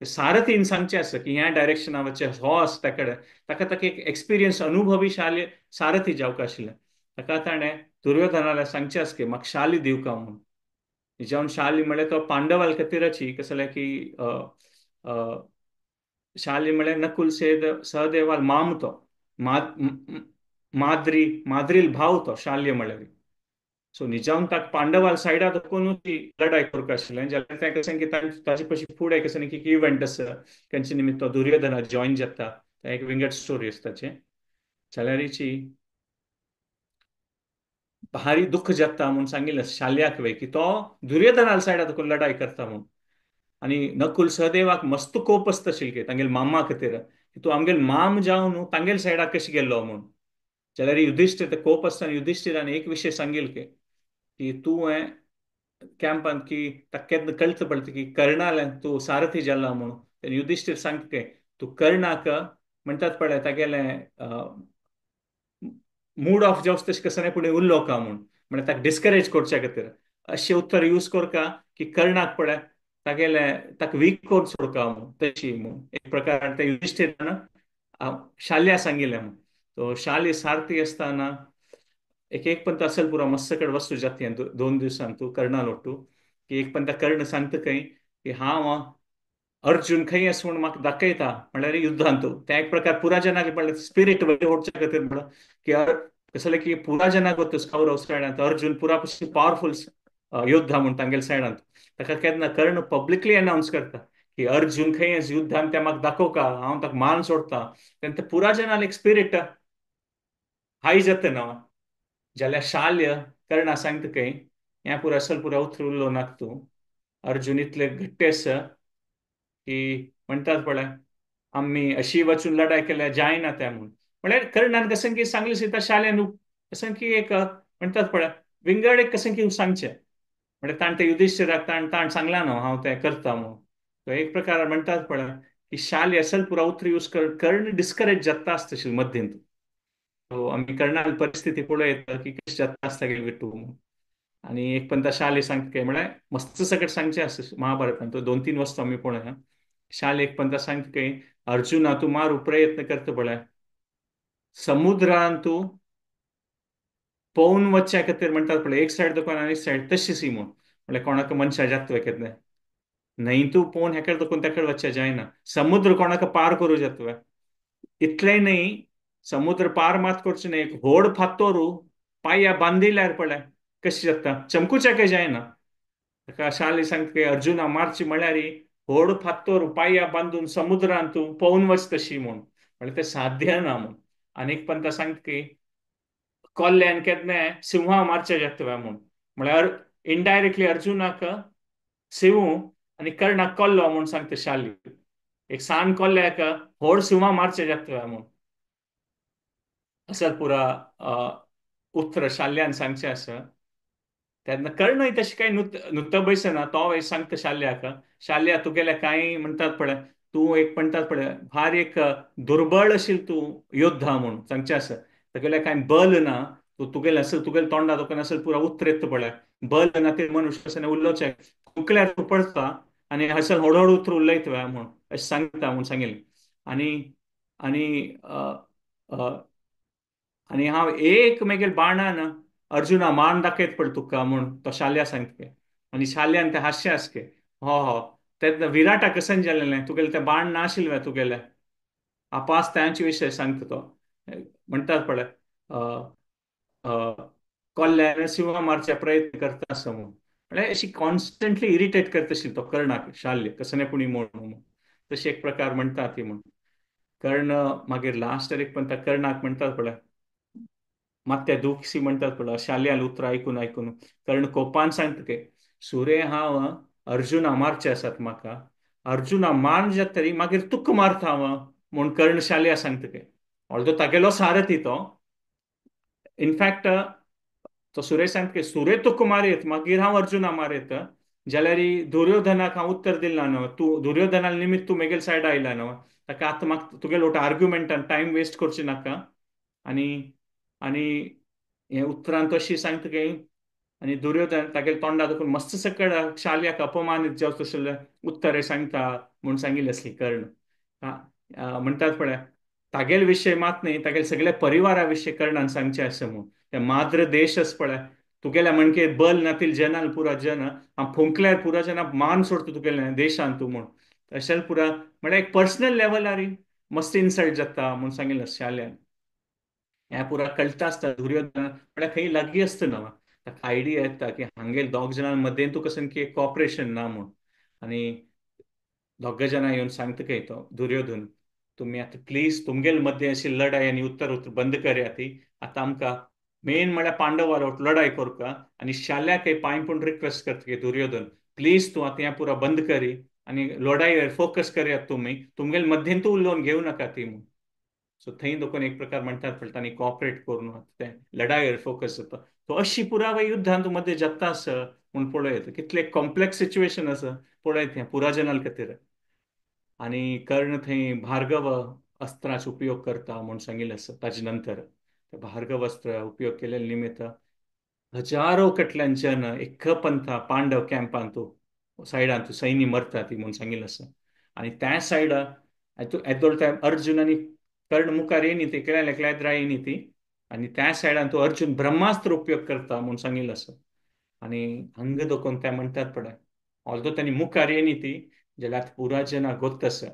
सारथीन सांगचें आसा की ह्या डायरेक्शना वचचें हो आसा ताका ताका एक एक्सपिरियन्स अनुभवी शाले सारथी जावंक आशिल्लें ताका ताणें दुर्योधनाला सांगचें आसा की म्हाका शाली दिवका म्हणून जावन शाली म्हळ्यार तो पांडवाल खातीरची कसं जालें की अ, शाली म्हळ्यार नकुल सहदेवाल माम तो माद्रील भाव तो शाल्य म्हळ्यार सो निजावन ताका पांडवाल सायडा दखूनच लढाई करप आशिल्लें जाल्यार तें कशें की ताजे पयलीं फुडें कशें की इव्हेंट आसा तेंचे निमित्त तो दुर्योधना जॉइन जाता तें एक विंगड स्टोरी आसा ताचें जाल्यार हिची भारी दुःख जाता म्हणून सांगिल्लें शाल्याक वे की तो दुर्योधनाल सायडा दखून लढाई करता म्हणून आनी नकुल सहदेवाक मस्त कोप आसता आशिल्ली तांगेले मामा खातीर की तूं आमगेलो माम जावन तांगेले सायडाक कशें गेल्लो म्हणून जाल्यार युधिश्टीर ते कोप आसतना युधिश्टिरान एक विशय सांगिल्लो की तूं हें कॅम्पान की ताका केन्ना कळटा पडटा की कर्णाल्यान तूं सारथी जाल्ला म्हणून तेन्ना युधिश्टीर सांगता की तूं कर्णाक म्हणटात पळय तागेलें मूड ऑफ जावंस तशें कसं पुढे उरलो का म्हणून म्हणजे ताका डिस्करेज करच्या खातीर अशें उत्तर यूज करता की कर्णाक पळय तागेले ताका वीक करून सोडका म्हणून तशी म्हणून एक प्रकार ते युधिश्टिरान शाल्या सांगिल्लें म्हणून तो शाली सारथी आसतना एक पंत असल पुरो मस्तकड वस्तू जाती दोन दिवसांत तूं कर्णाल ओट्टू की एक पंत कर्ण सांगता खंय की हांव अर्जुन खंय आसा म्हूण म्हाका दाखयता म्हळ्यार युद्धांत ते एक प्रकार पुराजनाक म्हणल्यार स्पिरीट ओडच्या खातीर म्हणल्यार की कसले की पुराजनाक वता कौरव सायडांत अर्जुन पुरा पॉवरफुल योद्धा म्हूण तांगेल्या सायडांत ताका केन्ना कर्ण पब्लिकली अनावन्स करता की अर्जुन खंय आसा युद्धांत ते म्हाका दाखोवका हांव ताका मान सोडता तेन्ना पुराजनाल एक स्पिरीट हाय जाता न्हय जाल्यार शाल्य कर्णा सांगता खंय हें पुरो असल पुरो उतर उरलो नाका तूं अर्जुन इतले घट्टे आसा की म्हणटात पळय आम्ही अशी वचून लढाई केल्या जायना त्या म्हणून म्हळ्यार कर्णान कशें की सांगलें सीता शाल्यान कशें की एक म्हणटात पळय विंगड एक कशें की सांगचें म्हणजे ताण ते युधिश्टिराक ताण सांगला न्हू हांव तें करता म्हणून तो एक प्रकार म्हणटात पळय की शाली असल पुरा उतर यूज कर्ण डिस्करेज जाता आसता मध्येंत सो आमी कर्णाल परिस्थिती पळयता की कशी जाता आसता गेली विटू आणि एक पण त्या शाले सांगता काय म्हळ्यार मस्त सकट सांगचे आसा महाभारतांत तो दोन तीन वस्तू आमी पळोवया शाल एक पण सांगता काय अर्जुना तूं मारू प्रयत्न करता पळय समुद्रान तूं पोवन वचच्या खातीर म्हणटात पळय एक सायड दुकान आनी एक सायड तशी सी म्हूण म्हळ्यार कोणाक मनशा जातवे केन्ना न्हंय तूं पोवन हेकड दुखून तेकड वचचें जायना समुद्र कोणाक पार करूं जातवे इतलें न्हय समुद्र पार मात करचें न्हय एक व्हड फातोरू पांया बांदिल्यार पळय कशें जाता चमकुचें जायना ताका शाली सांगता की अर्जुना मारची म्हळ्यार व्हड फातोर पांया बांदून समुद्रांत तूं पोवन वच तशी म्हूण म्हळ्यार तें साध्य ना म्हूण आनीक पंत सांगता की कोल्ल्यान केन्नाय सिंहा मारचे जातवे म्हूण म्हळ्यार इनडायरेक्टली अर्जुनाक शिव आनी कर्णाक कोल्लो म्हूण सांगता शाली एक सान कोल्ल्याक व्हड सुमा मारचे जातले म्हूण असल पुरा उतर शाल्ल्यान सांगचे आसा. तेन्ना कळणय तशी काही नुत्त बैसना तो सांगता शाल्ल्याक, शाल्ल्या तुगेल्या कांय म्हणटात पळय, तूं एक म्हणटात पळय फार एक दुर्बळ अशील तूं योद्धा म्हणून सांगचे आसा. तुगेल्या कांय बल ना, तूं तुगेलें असेल तुगेल्या तोंडा दुकान असेल पुरा उतर येता पळय, बल ना ते मनुष्य असं उरलोचे तुकल्यार तूं पडता आनी हसन हळूहळू उतर उलयता म्हूण अशें सांगता म्हूण सांगिल्लें. आनी आनी आणि हांव एक मगेर बाणान अर्जुना मान दाखयत पड तुका म्हूण तो शाल्या सांगता. आनी शाल्यान ते हास्य आसके हो हो तेन्ना विराटा कसन जालेलें तुगेलें तें बाण नाशिल्लें तुगेलें आपास त्यांचे विशय सांगता तो. म्हणटात पळय अ, अ, कोल्ल्यान शिवा मारचे प्रयत्न करता आसा म्हूण म्हळ्यार अशी कॉन्स्टंटली इरिटेट करता आशिल्लो तो कर्णाक शाल्य कसनेपुणी म्हणून तशी एक प्रकार म्हणटा ती म्हूण. कर्ण मागीर लास्टर एक पण त्या कर्णाक म्हणटात पळय मग त्या दुखशी म्हणतात पळय शाल्या उतर ऐकून ऐकून कर्ण कोपान सांगता की सुरे हांव अर्जुना मारचे आसात म्हाका, अर्जुना मान तरी मागीर तुका मारता हांव म्हूण कर्ण शाल्या सांगता की ऑल्दो तागेलो सारथी तो इनफॅक्ट तो सुरेश सांगता की सुरे तुका मारयत मागीर हांव अर्जुना मारयत जाल्यार ही दुर्योधनाक हांव उत्तर दिला न्हू तूं दुर्योधना निमित्त तूं मेगेल सायडा आयला न्हू ताका आतां म्हाका तुगेलो आर्ग्युमेंटान टायम वेस्ट करचे नाका. आनी आनी हे उत्तरान तशी सांगता की आनी दुर्योधन तागेले तोंडा दुखून मस्त सकट शाल्याक अपमानीत जावचो आशिल्ले उत्तरे सांगता म्हूण सांगिल्ले असली कर्ण. म्हणटात पळय तागेले विशय मात न्ही तागेले सगळे परिवारा विशय कर्णान सांगचे आसा म्हूण ते माद्र देश आस पळय तुगेल्या म्हणके बल नातील जनाल पुरा जन हांव फुंकल्यार पुरा जना मान सोडता तुगेले देशान तूं म्हूण तशें पुरा म्हळ्यार एक पर्सनल लेवलार मस्त इन्सल्ट जाता म्हूण सांगिल्लें शाल्यान. ह्या पुरा कळटा आसता दुर्योधन म्हळ्यार खंय लागीं आसता न्हू ताका आयडिया येता की हांगेल दोग जाणां मदें तुका सामकी कॉपरेशन ना म्हूण. आनी दोग जाणां येवन सांगता की तो दुर्योधन तुमी आतां प्लीज तुमगेल मदें अशी लढाई आनी उत्तर उत्तर बंद करया ती आतां आमकां मेन म्हळ्यार पांडव लढाई करता आनी शाल्याक पांय पडून रिक्वेस्ट करता की दुर्योधन प्लीज तूं आतां हें पुरा बंद करी आनी लढाईर फोकस करयात तुमी तुमगेल मध्यें तूं उलोवन घेवं नाका ती म्हूण. सो थंय देखून एक प्रकार म्हणटात पळय तांणी कॉपरेट करून ते लढायेर फोकस जाता तो अशी पुरावे युद्धांत मध्ये जाता आसा म्हूण पळयत कितले कॉम्प्लेक्स सिच्युएशन आसा पळयत हें पुराजनाल खातीर. आनी कर्ण थंय भार्गव अस्त्राचो उपयोग करता म्हूण सांगिल्लें आसा ताजे नंतर भार्गव अस्त्र उपयोग केले निमित्त हजारो कटल्यान जन एक पंथा पांडव कॅम्पान तूं सायडान तूं सैनी मरता ती म्हूण सांगिल्लें आसा. आनी त्या सायडा येदोळ टायम अर्जुन आनी कर्ण मुखार येयनी ती एकल्यान एकल्यान येयनी ती आनी त्या सायडान तूं अर्जुन ब्रह्मास्त्र उपयोग करता म्हूण सांगिल्लें आसा. आनी हांगा दोकून ते म्हणटात पळय ऑल्दो तांणी मुखार येयनी ती जाल्यार पुरा जना गोत्त आसा.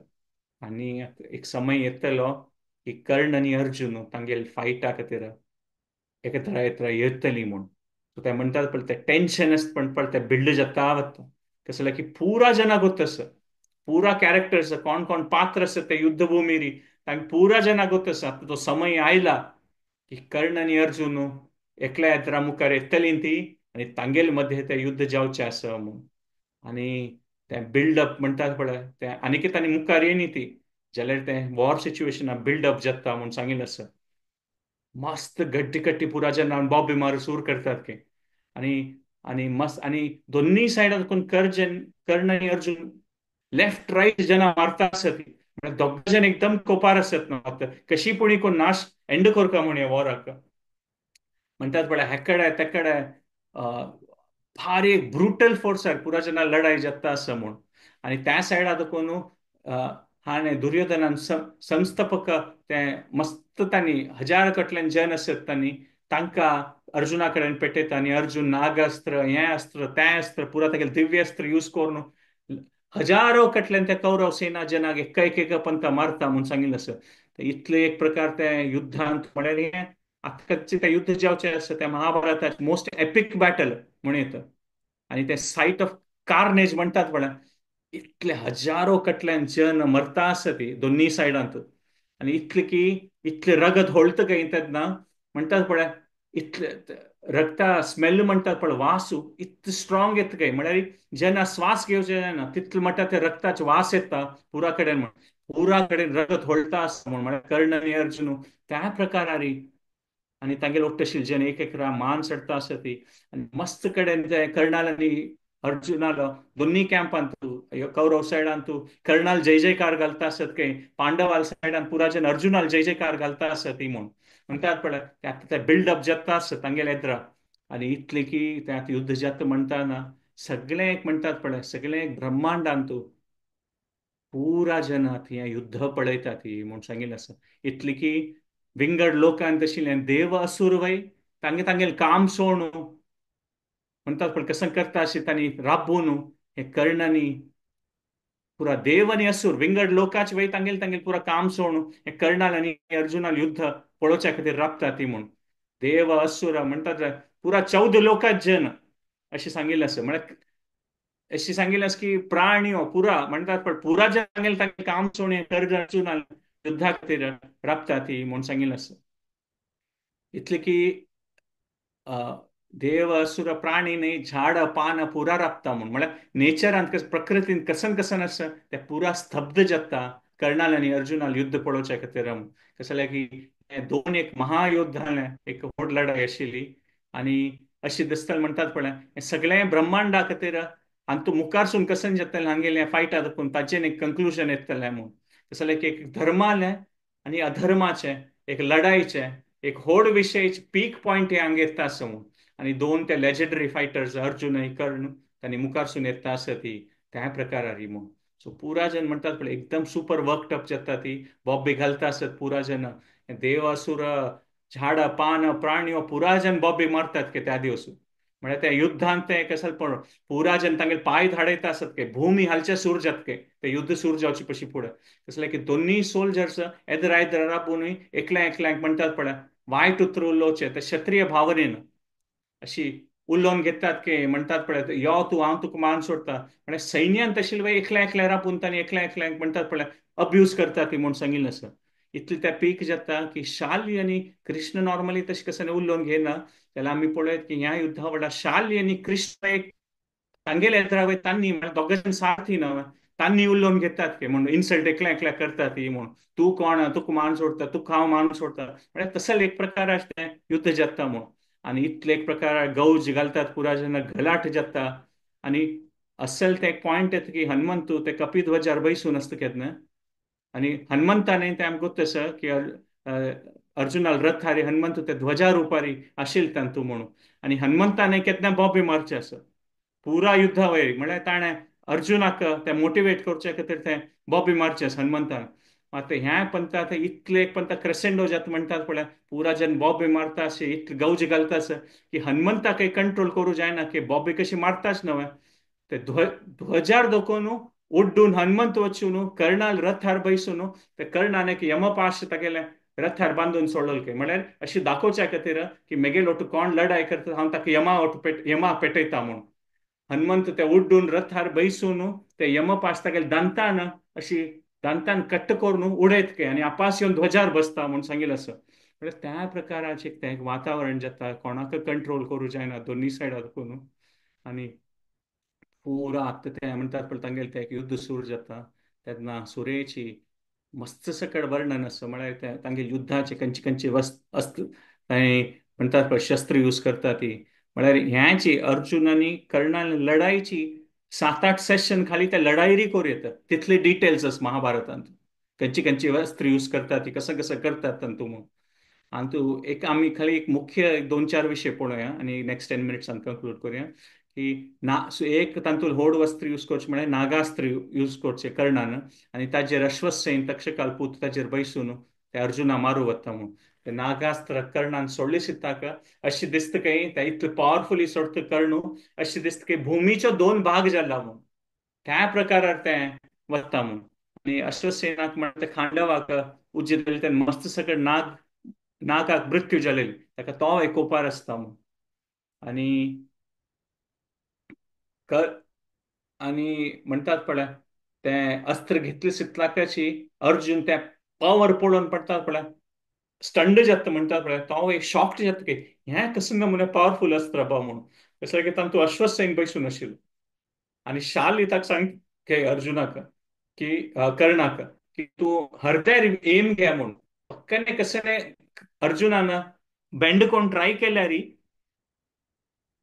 आनी एक समय येतलो की कर्ण आनी अर्जुन तांगेल फायटा खातीर एकत्र एकत्र येतली म्हूण. सो ते म्हणटात पळय ते टेन्शन आसता पण पळय ते बिल्ड जाता वता कसं की पुरा जना गोत्त आसा पुरा कॅरेक्टर्स कोण कोण पात्र आसा ते युद्धभुमीर तांकां पुरा जना गोत्त आसा तो समय आयला की कर्ण आनी अर्जुन एकल्या येत्रा मुखार येतली ती आनी तांगेल मध्ये ते युद्ध जावचें आसा म्हूण. आनी ते बिल्डअप म्हणटात पळय ते आनीक तांणी मुखार येयनी ती जाल्यार ते वॉर सिच्युएशना बिल्डअप जाता म्हूण सांगिल्लें आसा. मस्त गड्डी कट्टी पुरा जना बॉम्ब मार सूर करतात की आनी आनी मस्त आनी दोन्ही सायडान कर्ण आनी अर्जुन लेफ्ट राईट जना मारता आसत दोग जण एकदम कोपार आसत न्हू कशी पुणी कोण नाश एंड करता म्हूण हे वॉराक म्हणटात पळय हेकडे तेकडे भारी एक ब्रुटल फोर्सार पुरा जना लढाई जाता आसा म्हूण. आनी त्या सायडा देखून हाणें दुर्योधनान संस्थापक ते मस्त तांणी हजार कटल्यान जन आसत तांणी तांकां अर्जुना कडेन पेटयता आनी अर्जुन नागास्त्र हें अस्त्र तें अस्त्र पुरा तागेलें दिव्य अस्त्र यूज करून हजारो कटल्यान त्या कौरव सेना जनाक एक पंथ मारता म्हूण सांगिल्लें आसा. इतले एक प्रकार ते युद्धांत म्हळ्यार हें आतांचे ते युद्ध जावचें आसा ते महाभारताचे मोस्ट एपिक बॅटल म्हणयत. आनी ते सायट ऑफ कार्नेज म्हणटात पळय इतले हजारो कटल्यान जन मरता आसा ती दोन्ही सायडांत आनी इतले की इतले रगत होळता काय तेन्ना म्हणटात पळय इतले रक्ता स्मेल म्हणतात पण वास इतकं स्ट्रॉंग येत काय म्हळ्यार जेन्ना श्वास घेवचे जायना तितले म्हणटा ते रक्ताचे वास येता पुरा कडेन म्हण पुरा कडेन रगत व्हळटा आसता म्हळ्यार कर्ण आनी अर्जुन त्या प्रकारारी आणि तांगेलो शिलजन एक एक मान सडता आसा ती आणि मस्त कडेन ते कर्णाल आणि अर्जुनालो दोन्ही कॅम्पांत तूं कौरव सायडान तूं कर्णाल जय जयकार घालता आसत काय पांडवाल सायडान पुराजन अर्जुनाल जय जयकार घालता आसत ती म्हूण म्हणटात पळय ते बिल्डअप जाता आसत तांगेले येद्रा आणि इतले की ते आतां युद्ध जाता म्हणटाना सगळे एक म्हणटात पळय सगळे ब्रह्मांडान तूं पुरा जन थंय युद्ध पळयतात ही म्हूण सांगिल्लें आसा इतली की विंगड लोकांत तशिल्ले देव असुर वय तांगे तांगेलें काम सोडून म्हणटात पण कसं करता अशें तांणी राबून हे कर्णांनी पुरा देव आनी असुर विंगड लोकांचे वय तांगेल तांगेल पुरा काम सोडून हे कर्णाल आनी अर्जुनाल युद्ध पळोवच्या खातीर राबता ती म्हूण देव असुर म्हणटात पुरा 14 लोकांत जन अशें सांगिल्लें आसा म्हळ्यार अशी सांगिल्लें आसा की प्राणी हो पुरा म्हणटात पण पुरा जन तांगेल तांगेल काम सोडून हे कर्ण अर्जुनाल युद्धा खातीर राबता ती म्हूण सांगिल्लें आसा इतले की अ, देव असुर प्राणी न्ही झाड पान पुरा राबता म्हूण म्हळ्यार नेचरान प्रकृतीन कसन कसन आसा ते पुरा स्तब्ध जाता कर्णाल आनी अर्जुनाल युद्ध पळोवच्या खातीर कसं जालें की हे दोन एक महायुद्ध जालें एक व्हड लढाई आशिल्ली आनी अशी दिसता म्हणटात पळय हे सगळें ब्रह्मांडा खातीर आनी तूं मुखारसून कसन जातलें हांगेलें फायट देखून ताचेर एक कंक्लुजन येतलें म्हूण कसं जालें की एक धर्मालें आनी अधर्माचें एक लढाईचें एक व्हड विशयच पीक पॉइंट हे हांगा येता आसा म्हूण आनी दोन ते लेजेंडरी फायटर्स अर्जुन आनी कर्ण तांणी मुखारसून येता आसा ती त्या प्रकारारी म्हूण सो पुरा जन म्हणटात पळय एकदम सुपर वर्कड जाता ती बॉबी घालता आसत पुरा जन देव असुर झाडां पान प्राणी पुरा जन बॉबी मारतात के त्या दिवस म्हळ्यार त्या युद्धांत ते कसं पण पुरा जन तांगे पाय धाडयता आसत के भूमी हालचे सूर जात के ते युद्ध सूर जावचे पशी पुढे कसले की दोन्ही सोल्जर्स एदरा एदरा राबून एकल्या एकल्यांक म्हणटात पळय वायट उतर उलोवचे ते क्षत्रिय भावनेन अशी उलोवन घेतात की म्हणटात पळय यो तूं हांव तुका मान सोडटा म्हणजे सैन्यान तशिल्ले एकल्या एकल्या राबून तांणी एकल्या एकल्यांक म्हणटात पळय अब्यूज करता ती म्हूण सांगिल्लें आसा इतले त्या पीक जाता की शाल्य आनी कृष्ण नॉर्मली तशें कसं उलोवन घेयना जाल्यार आमी पळयत की ह्या युद्धा वांगडा शाल्य आनी कृष्ण एक तांगेले येद्रावय तांणी दोग जण सारथी न्हय तांणी उलोवन घेतात की म्हणून इन्सल्ट एकल्या एकल्या करतात ही म्हूण तूं कोण तुका मान सोडता तुका हांव मान सोडता म्हणजे तसं एक प्रकार ते युद्ध जाता म्हूण आनी इतले एक प्रकार गौज घालतात पुरा जेन्ना गलाट जाता आनी असल ते एक पॉयंट येता की हनुमंतू ते कपिध्वजार बैसून आसता केन्ना आनी हनुमंतान ते आमकां गुर्त आसा की अर्जुनाल रथ हारी हनुमंत ते ध्वजार उपारी आशिल्ले तांतू म्हणून आनी हनुमंतान केन्ना बॉबी मारचे आसा पुरा युद्धा वयर म्हळ्यार ताणें अर्जुनाक ते मोटिवेट करचे खातीर ते बॉबी मारचे आसा हनुमंतान मात ह्या पंथात इतले एक पंथ क्रेसेंडो जाता म्हणटात पळय पुरा जन बॉबी मारता अशें इतले गौज घालता आसा की हनुमंताक कंट्रोल करूं जायना की बॉबी कशी मारताच न्हय ते ध्वजार दोखून उड्डून हनुमंत वचून कर्णाल रथार बैसून ते कर्णान एक यमपाश तागेले रथार बांदून सोडलो म्हळ्यार अशी दाखोवच्या खातीर की मेगेल ओटू कोण लढाई करता हांव ताका यमा पेटयता म्हूण हनुमंत ते उड्डून रथार बैसून ते यमपाश तागेले दांतान अशी दांतान कट्ट करून उडयत के आनी आपास येवन ध्वजार बसता म्हूण सांगिल्लें आसा म्हळ्यार त्या प्रकाराचें तें वातावरण जाता कोणाक कंट्रोल करूं जायना दोनी सायडा देखून आनी पुरा आत्ता ते म्हणटात पळय तांगेले ते एक युद्ध सूर जाता तेन्ना सुरेची मस्त सकट वर्णन आसा म्हळ्यार ते तांगे युद्धाचे खंयचे खंयचे अस्त्र म्हणटात पळय शस्त्र यूज करता ती म्हळ्यार ह्याची अर्जुन आनी कर्णान लढायची 7-8 सेशन खाली त्या लढाईरी करूं येता तितले डिटेल्स आसा महाभारतांत खंयची खंयची अस्त्र यूज करता ती कसं कसं करतात तांतू आणि तू एक आम्ही खाली एक मुख्य 2-4 विषय पळोवया आणि नेक्स्ट 10 मिनिट्सान कंक्लूड करूया की एक तांतून होड वस्त्र यूज करचे म्हळ्यार नागास्त्र यूज करचे कर्णान आणि ताजेर अश्वसेन तक्षकाल पूत ताजेर बैसून ते अर्जुना मारू वता म्हणून ते नागास्त्र कर्णान सोडले सिद्धाक अशी दिसता काही ते इतले पॉवरफुली सोडता कर्णू अशी दिसता की भूमीचो 2 भाग जाला म्हणून त्या प्रकारार ते वता म्हणून आणि अश्वसेनाक म्हणटा ते खांडवाक उज्जित ते मस्त सकट नागाक मृत्यू जालेली ताका तो एक उपार आसता म्हणून आणि क आणि म्हणतात पळय ते अस्त्र घेतले चितलाकाची अर्जुन त्या पावर पळोवन पडतात पळय स्टंड जाता म्हणटा पळय तो एक शॉक्ड जाता की हें कसं नमुने पॉवरफुल अस्त्र बा म्हणून कसं की तांतू अश्वस्थ बसून आशिल्लो आणि शाल ताका सांग की अर्जुनाक की कर्णाक की तू हरत्यार एम घे म्हणून पक्कने कसं अर्जुनान बेंड कोण ट्राय केल्यार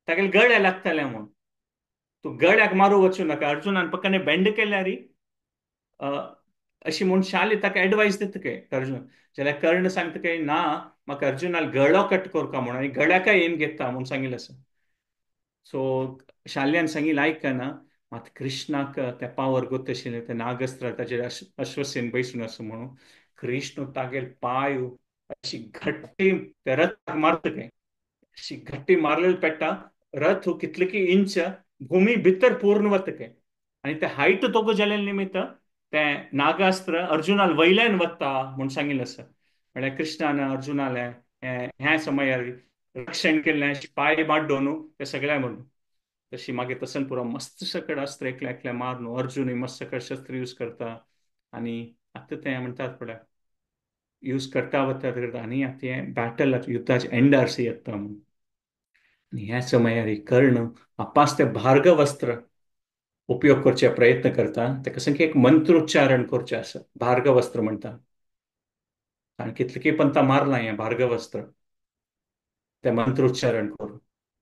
तागेले गळे लागतले म्हणून तू गळ्याक मारू वचूं नाका अर्जुनान पक्कने बेंड केल्यार अशी म्हणून शाल ताका एडवायस दिता काय अर्जुन जाल्यार कर्ण सांगता काय ना म्हाका अर्जुनाल गळो कट करता म्हणून आनी गळ्याकाय एम घेता म्हणून सांगिल्लें आसा सो शाल्ल्यान सांगिल्लें आयकना मात कृष्णाक ते पावर गोत आशिल्लें ते नागस्त्र ताचेर अश्वसेन बैसून आसा म्हणून कृष्ण तागेले पाय अशी घट्टी ते रथाक मारता काय अशी घट्टी मारलेली पेट्टा रथ हो कितले की इंच भूमी भितर पूर्ण वता काय आणि ते हायट तोगो जाल्या निमित्त ते नागास्त्र अर्जुनाल वयल्यान वता म्हणून सांगिल्लें आसा म्हळ्यार कृष्णान अर्जुनाले ह्या समयार रक्षण केल्लें पाय माड्डो न्हू ते सगळ्या म्हणून तशी मागे तसन पुरो मस्त सकट अस्त्र एकल्या एकल्या मार न्हू अर्जुनूय मस्त सकट शस्त्र यूज करता आणि आतां ते म्हणटात पळय यूज करता वता करता आनी आतां हें बॅटल युद्धाच्या एंडार येता म्हणून आणि ह्या समयार कर्ण आपास ते भार्गव अस्त्र उपयोग करचे प्रयत्न करता ताका सांग एक मंत्रोच्चारण करचें आसा भार्गव अस्त्र म्हणटा आणि कितले पंता मारला हें भार्गव अस्त्र ते मंत्रोच्चारण करून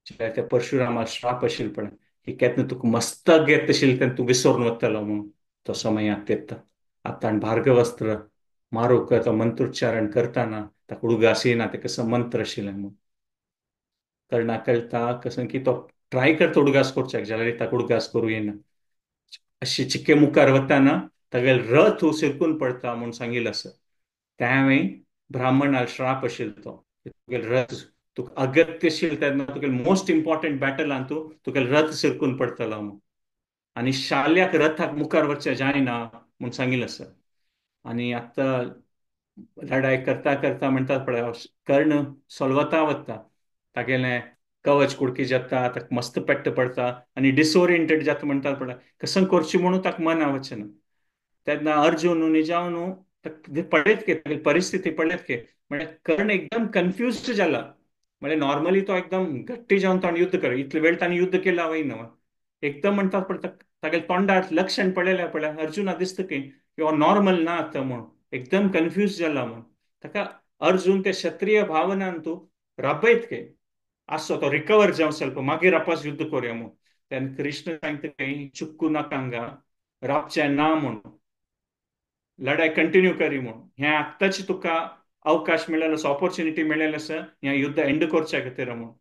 जे ते परशुरामा श्राप आशिल्लो पळय की केन्ना तुका मस्तक घेत आशिल्लें तेन्ना तूं विसरून वतलो म्हणून तो समय आतां येता आतां आनी भार्गव अस्त्र मारूक तो मंत्रोच्चारण करताना ताका उडगास येना ते कसं मंत्र आशिल्लें म्हणून कर्णाक कळटा कसं की तो ट्राय करता उडगास करच्याक जाल्यार ताका उडगास करूं येना अशी चिक्के मुखार वताना तागेले रथ हो सिरकून पडता म्हणून सांगिल्लें आसा त्यावेळी ब्राह्मणाल श्राप आशिल्लो तो तुगेले रथ तुका अगत्य आशिल्लो तेन्ना तुगेले मोस्ट इम्पॉर्टंट बॅटलान तूं तुगेले रथ सिरकून पडतलो म्हणून आणि शाल्याक रथाक मुखार वचचें जायना म्हणून सांगिल्लें आसा आणि आतां लढाई करता करता म्हणटात पळय कर्ण सोलवता वता तागेलें कवच कुडकी जाता ताका मस्त पेट्ट पडता आणि डिसओरिएंटेड जाता म्हणटात पळय कसं करचें म्हणून ताका मना वचना तेन्ना अर्जुन निजावन पळयत की तागेली परिस्थिती पळयत की म्हळ्यार कर्ण एकदम कन्फ्युज्ड जाला म्हळ्यार नॉर्मली तो एकदम गट्टी जावन ताणें युद्ध कर इतले वेळ ताणें युद्ध केला वयना एकदम म्हणटात पळय तागेले तोंडार लक्षण पळयल्या पळय अर्जुना दिसता की हो नॉर्मल ना आतां म्हूण एकदम कन्फ्युज जाला म्हूण ताका अर्जुन ते क्षत्रीय भावनान तूं राबयत की आसो तो रिकवर जावं ಸ್ವಲ್ಪ मागीर वापस युद्ध करूया म्हणून तेन्ना कृष्ण सांगता की चुकू नाका हांगा राबचें ना म्हणून लढाई कंटिन्यू करी म्हणून हें आत्ताच तुका अवकाश मेळ्ळेलो आसा ऑपॉर्च्युनिटी मेळ्ळेली आसा हें युद्ध एंड करच्या खातीर म्हणून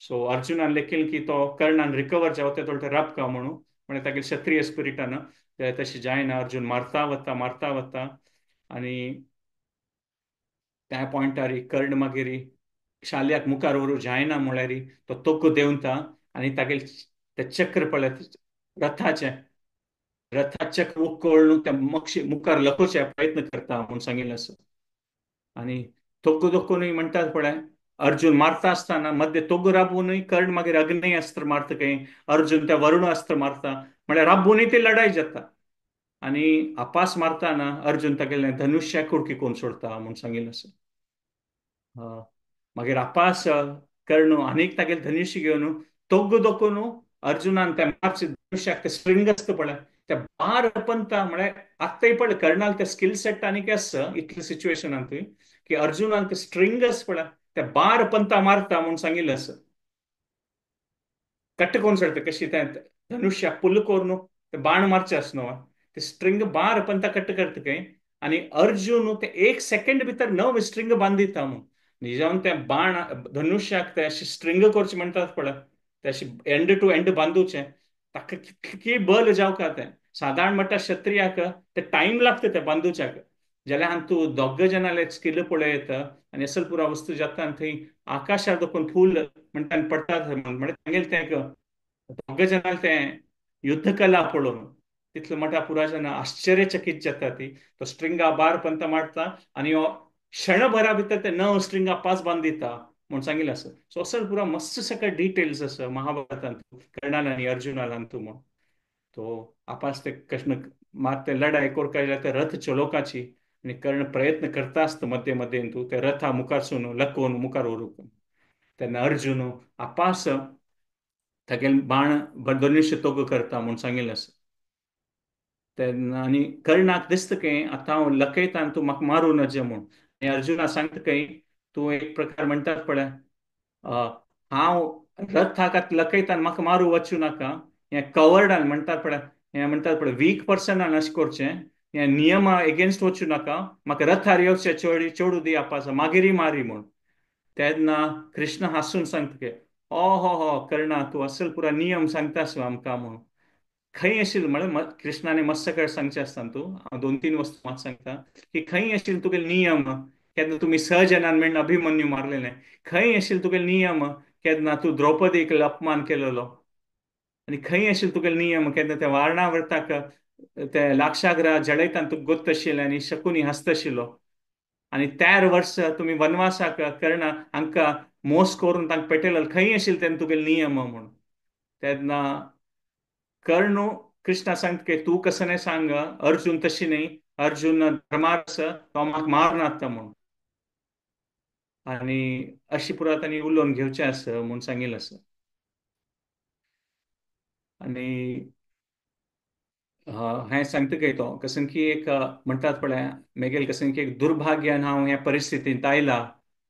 सो अर्जुनान लेखील की तो कर्णान रिकवर जावं तो राबका म्हणून म्हणजे तागेले क्षत्रीय स्पिरिटान तशें जायना अर्जुन मारता वता आणि त्या पॉइंटार कर्ण मागीर शाल्याक मुखार व्हरूंक जायना म्हळ्यार तो तोक्क देंवता आनी तागेले ते चक्र पळय रथाचे रथाचक्र उकळून त्या मुखार लपोवचे प्रयत्न करता म्हणून सांगिल्लें आसा आणि तोग्गो दोक्कूनय म्हणटात पळय अर्जुन मारता आसतना मध्य तोग्गो राबवूनय कर्ण मागीर अग्नेय अस्त्र मारता खंय अर्जुन त्या वरुण अस्त्र मारता म्हळ्यार राबवूनय ती लढाई जाता आणि आपास मारतना अर्जुन तागेलें धनुश्य कुडकी कोरून सोडता म्हणून सांगिल्लें आसा मागीर आपास कर्ण आनीक तागेले धनुश्य घेवन तोग्गो दोक्कून अर्जुनान त्या मार्च धनुश्याक ते स्ट्रिंग आसता पळय त्या बार पंता म्हळ्यार आत्ताय पळय कर्णाल ते स्किल सेट आनीक आसा इतल्या सिच्युएशनांत की अर्जुनान ते स्ट्रिंग आसा पळय ते बार पंता मारता म्हणून सांगिल्लें आसा कट्ट कोण सोडता कशी ते धनुष्याक पुल्ल करून ते बाण मारचे आसता न्हू ते स्ट्रिंग बार पंता कट्ट करता खंय आणि अर्जुन ते एक सेकंड भितर नव स्ट्रिंग बांदिता म्हणून निजावन ते बाण धनुष्याक ते अशें स्ट्रिंग करचें म्हणटात पळय ते अशें एंड टू एंड बांदूचें ताका कितकी बल जावका तें सादारण म्हणटा क्षत्रियाक ते टायम लागता ते बांदूच्याक जाल्यार हांगा तूं दोग जनाले स्किल पळयत आनी असल पुरा वस्तू जाता आनी थंय आकाशार दोखून फूल म्हणटा आनी पडटा म्हणजे तांगेले तें दोग जनाल तें युद्ध कला पळोवन तितलें म्हणटा पुराय जाणां आश्चर्यचकित जाता ती तो स्ट्रिंगा बार पंत मारता आनी हो क्षणभरा भितर ते णव स्ट्रिंगा पास बांदिता म्हणून सांगिल्लें आसा सो असो पुरा मस्त सकट डिटेल्स आसा महाभारतांत कर्णान आनी अर्जुनान तूं तो आपास ते कृष्ण मात ते लढाई कोरका जाल्यार ते रथ चलोवपाची आणि कर्ण प्रयत्न करता असतं मध्ये मध्ये तू त्या रथा मुखारसून लकोन मुखार उरूक तेन्ना अर्जुन आपास तागेले बाण धनुश्य तोग करता म्हणून सांगिल्लें आसा तेन्ना आनी कर्णाक दिसता की आतां हांव लकयता आनी तूं म्हाका मारूं नज म्हूण आनी अर्जुना सांगता की तूं एक प्रकार म्हणटात पळय अ, हांव रथाक आतां लकयता आनी म्हाका मारूं वचूं नाका हें कवर्डान म्हणटात पळय वीक पर्सनान अशें करचें हें नियमा एगेन्स्ट वचूं नाका म्हाका रथार येवचें चेडू दी आपास मागीर मारी म्हूण तेन्ना कृष्ण हांसून सांगता की हो कर्णा तूं असल पुरा नियम सांगतास आमकां म्हूण खंय आशिल्लो म्हळ्यार कृष्णाने मत्स्य सकट सांगचें आसता तूं हांव दोन तीन वस्तू म्हाका सांगता की खंय आशिल्लो तुगेले नियम केन्ना तुमी सहजनान म्हणून अभिमन्यू मारलेलें खंय आशिल्लो तुगेले नियम केन्ना तूं द्रौपदीक अपमान केलेलो आनी खंय आशिल्लो तुगेले नियम केन्ना त्या वारणावताक ते लाक्षागृहात जडयतना तुका गोत्त आशिल्लें आनी शकुनी हसता आशिल्लो आनी 13 वर्स तुमी वनवासाक कर्ण हांकां मोस करून तांकां पेटयलो खंय आशिल्लो तेन्ना तुगेले नियम म्हूण तेन्ना कर्ण कृष्णा सांगता की तू कसं नाही सांग अर्जुन तशी नाही अर्जुन धर्मार तो म्हाका मारनात म्हणून आणि अशी पुराय तांणी उलोवन घेवचें आसा म्हूण सांगिल्लें आसा आनी हें सांगता की तो कसन की एक म्हणटात पळय मेगेल कसन की एक दुर्भाग्यान हांव ह्या परिस्थितींत आयला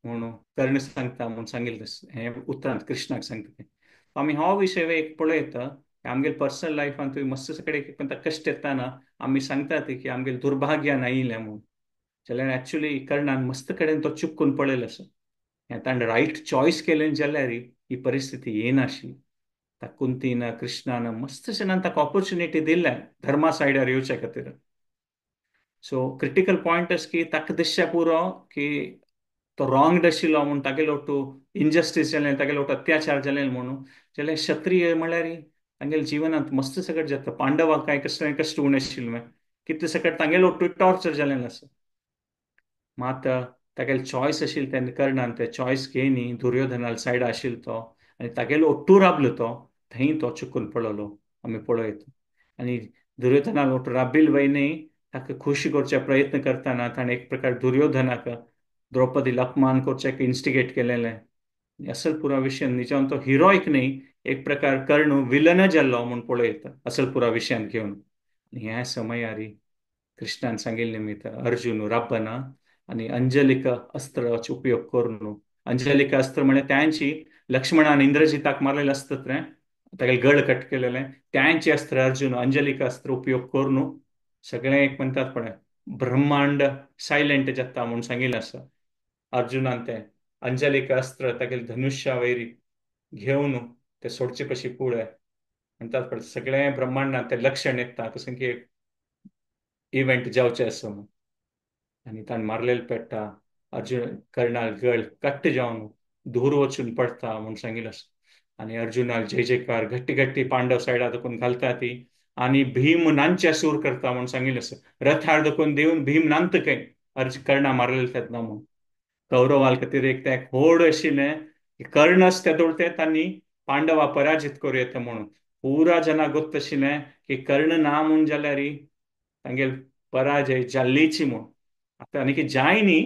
म्हणून कर्ण सांगता म्हणून सांगिल्लें हें उतरांत कृष्णाक सांगता ते आमी हो विशय एक पळयता आमगेले पर्सनल लायफान तुवें मस्त कडेन कश्ट येताना आमी सांगतात की आमगेले दुर्भाग्यान आयिल्लें म्हणून जाल्यार एक्चुली कर्णान मस्त कडेन तो चुकून पळयलो आसा ताणें रायट चॉयस केलें जाल्यार ही परिस्थिती येनाशिल्ली कुंतीन कृष्णान मस्तशें ताका ऑपॉर्च्युनिटी दिल्लें धर्मा सायडार येवचे खातीर सो क्रिटिकल पॉयंट आसा की ताका दिसचें पुरो की तो रॉंगड आशिल्लो म्हूण तागेलो लोटू इनजस्टीस जालें तागेलो लोटू अत्याचार जालें म्हणून जाल्यार क्षत्रीय म्हळ्यार तांगेल्या जिवनांत मस्त सकट जाता पांडवाक कांय कसलें कश्ट उणें कितले सकट तांगेलो लोटू टॉर्चर जालें आसा मात तागेले चॉयस आशिल्लें तेन्ना कर्णान ते चॉयस घेयनी दुर्योधनाल सायड आशिल्लो तो आनी तागेलो ओट्टू राबलो तो थंय तो चुकून पडलो आमी पळयत आनी दुर्योधनाल ओट्टू राबिल्ले वयनय ताका खुशी करचे प्रयत्न करतना ताणें एक प्रकार दुर्योधनाक द्रौपदीला अपमान करचें इन्स्टिगेट केलेलें असल पुरा विशयान निजान तो हिरोईक न्ही एक प्रकार कर्ण विलन जाल्लो म्हूण पळयत असल पुरा विशयान घेवन ह्या समयार कृष्णान सांगिल्लें निमित्त अर्जुन राबना आनी अंजलिका अस्त्राचो उपयोग करून अंजलिका अस्त्र म्हणजे त्यांची लक्ष्मणान इंद्रजिताक मारलेलें असतात रे तागेले गळ कट केलेलें त्यांचे अस्त्र अर्जुन अंजलिका अस्त्र उपयोग करून सगळें एक म्हणटात पळय ब्रह्मांड सायलेंट जाता म्हणून सांगिल्लें आसा अर्जुनान तें अंजलिका अस्त्र तागेले धनुश्या वयर घेवन ते सोडचे कशी पुळय म्हणटात पळय सगळें ब्रह्मांडात तें लक्षण येता कसं की इव्हेंट जावचें आसा म्हणून आनी ताणें मारलेलें पेट्टा अर्जुन कर्णाल गळ कट्ट जावन धूर वचून पडटा म्हूण सांगिल्लें आसा आनी अर्जुनाक जय जयकार घट्टी घट्टी पांडव सायडा देखून घालता ती आनी भीम नांचे सूर करता म्हूण सांगिल्लें आसा रथार देखून दिवन भीम नांत खंय कर्णा मारलेलें तेन्ना म्हूण कौरवाल खातीर एक ते व्हड आशिल्लें कर्णच ते दवळते तांणी पांडवां पराजीत करूं येता म्हणून पुरा जना गोत्त आशिल्लें की कर्ण ना म्हूण जाल्यार तांगेल पराजय जाल्लीची म्हूण आतां आनी की जाय न्ही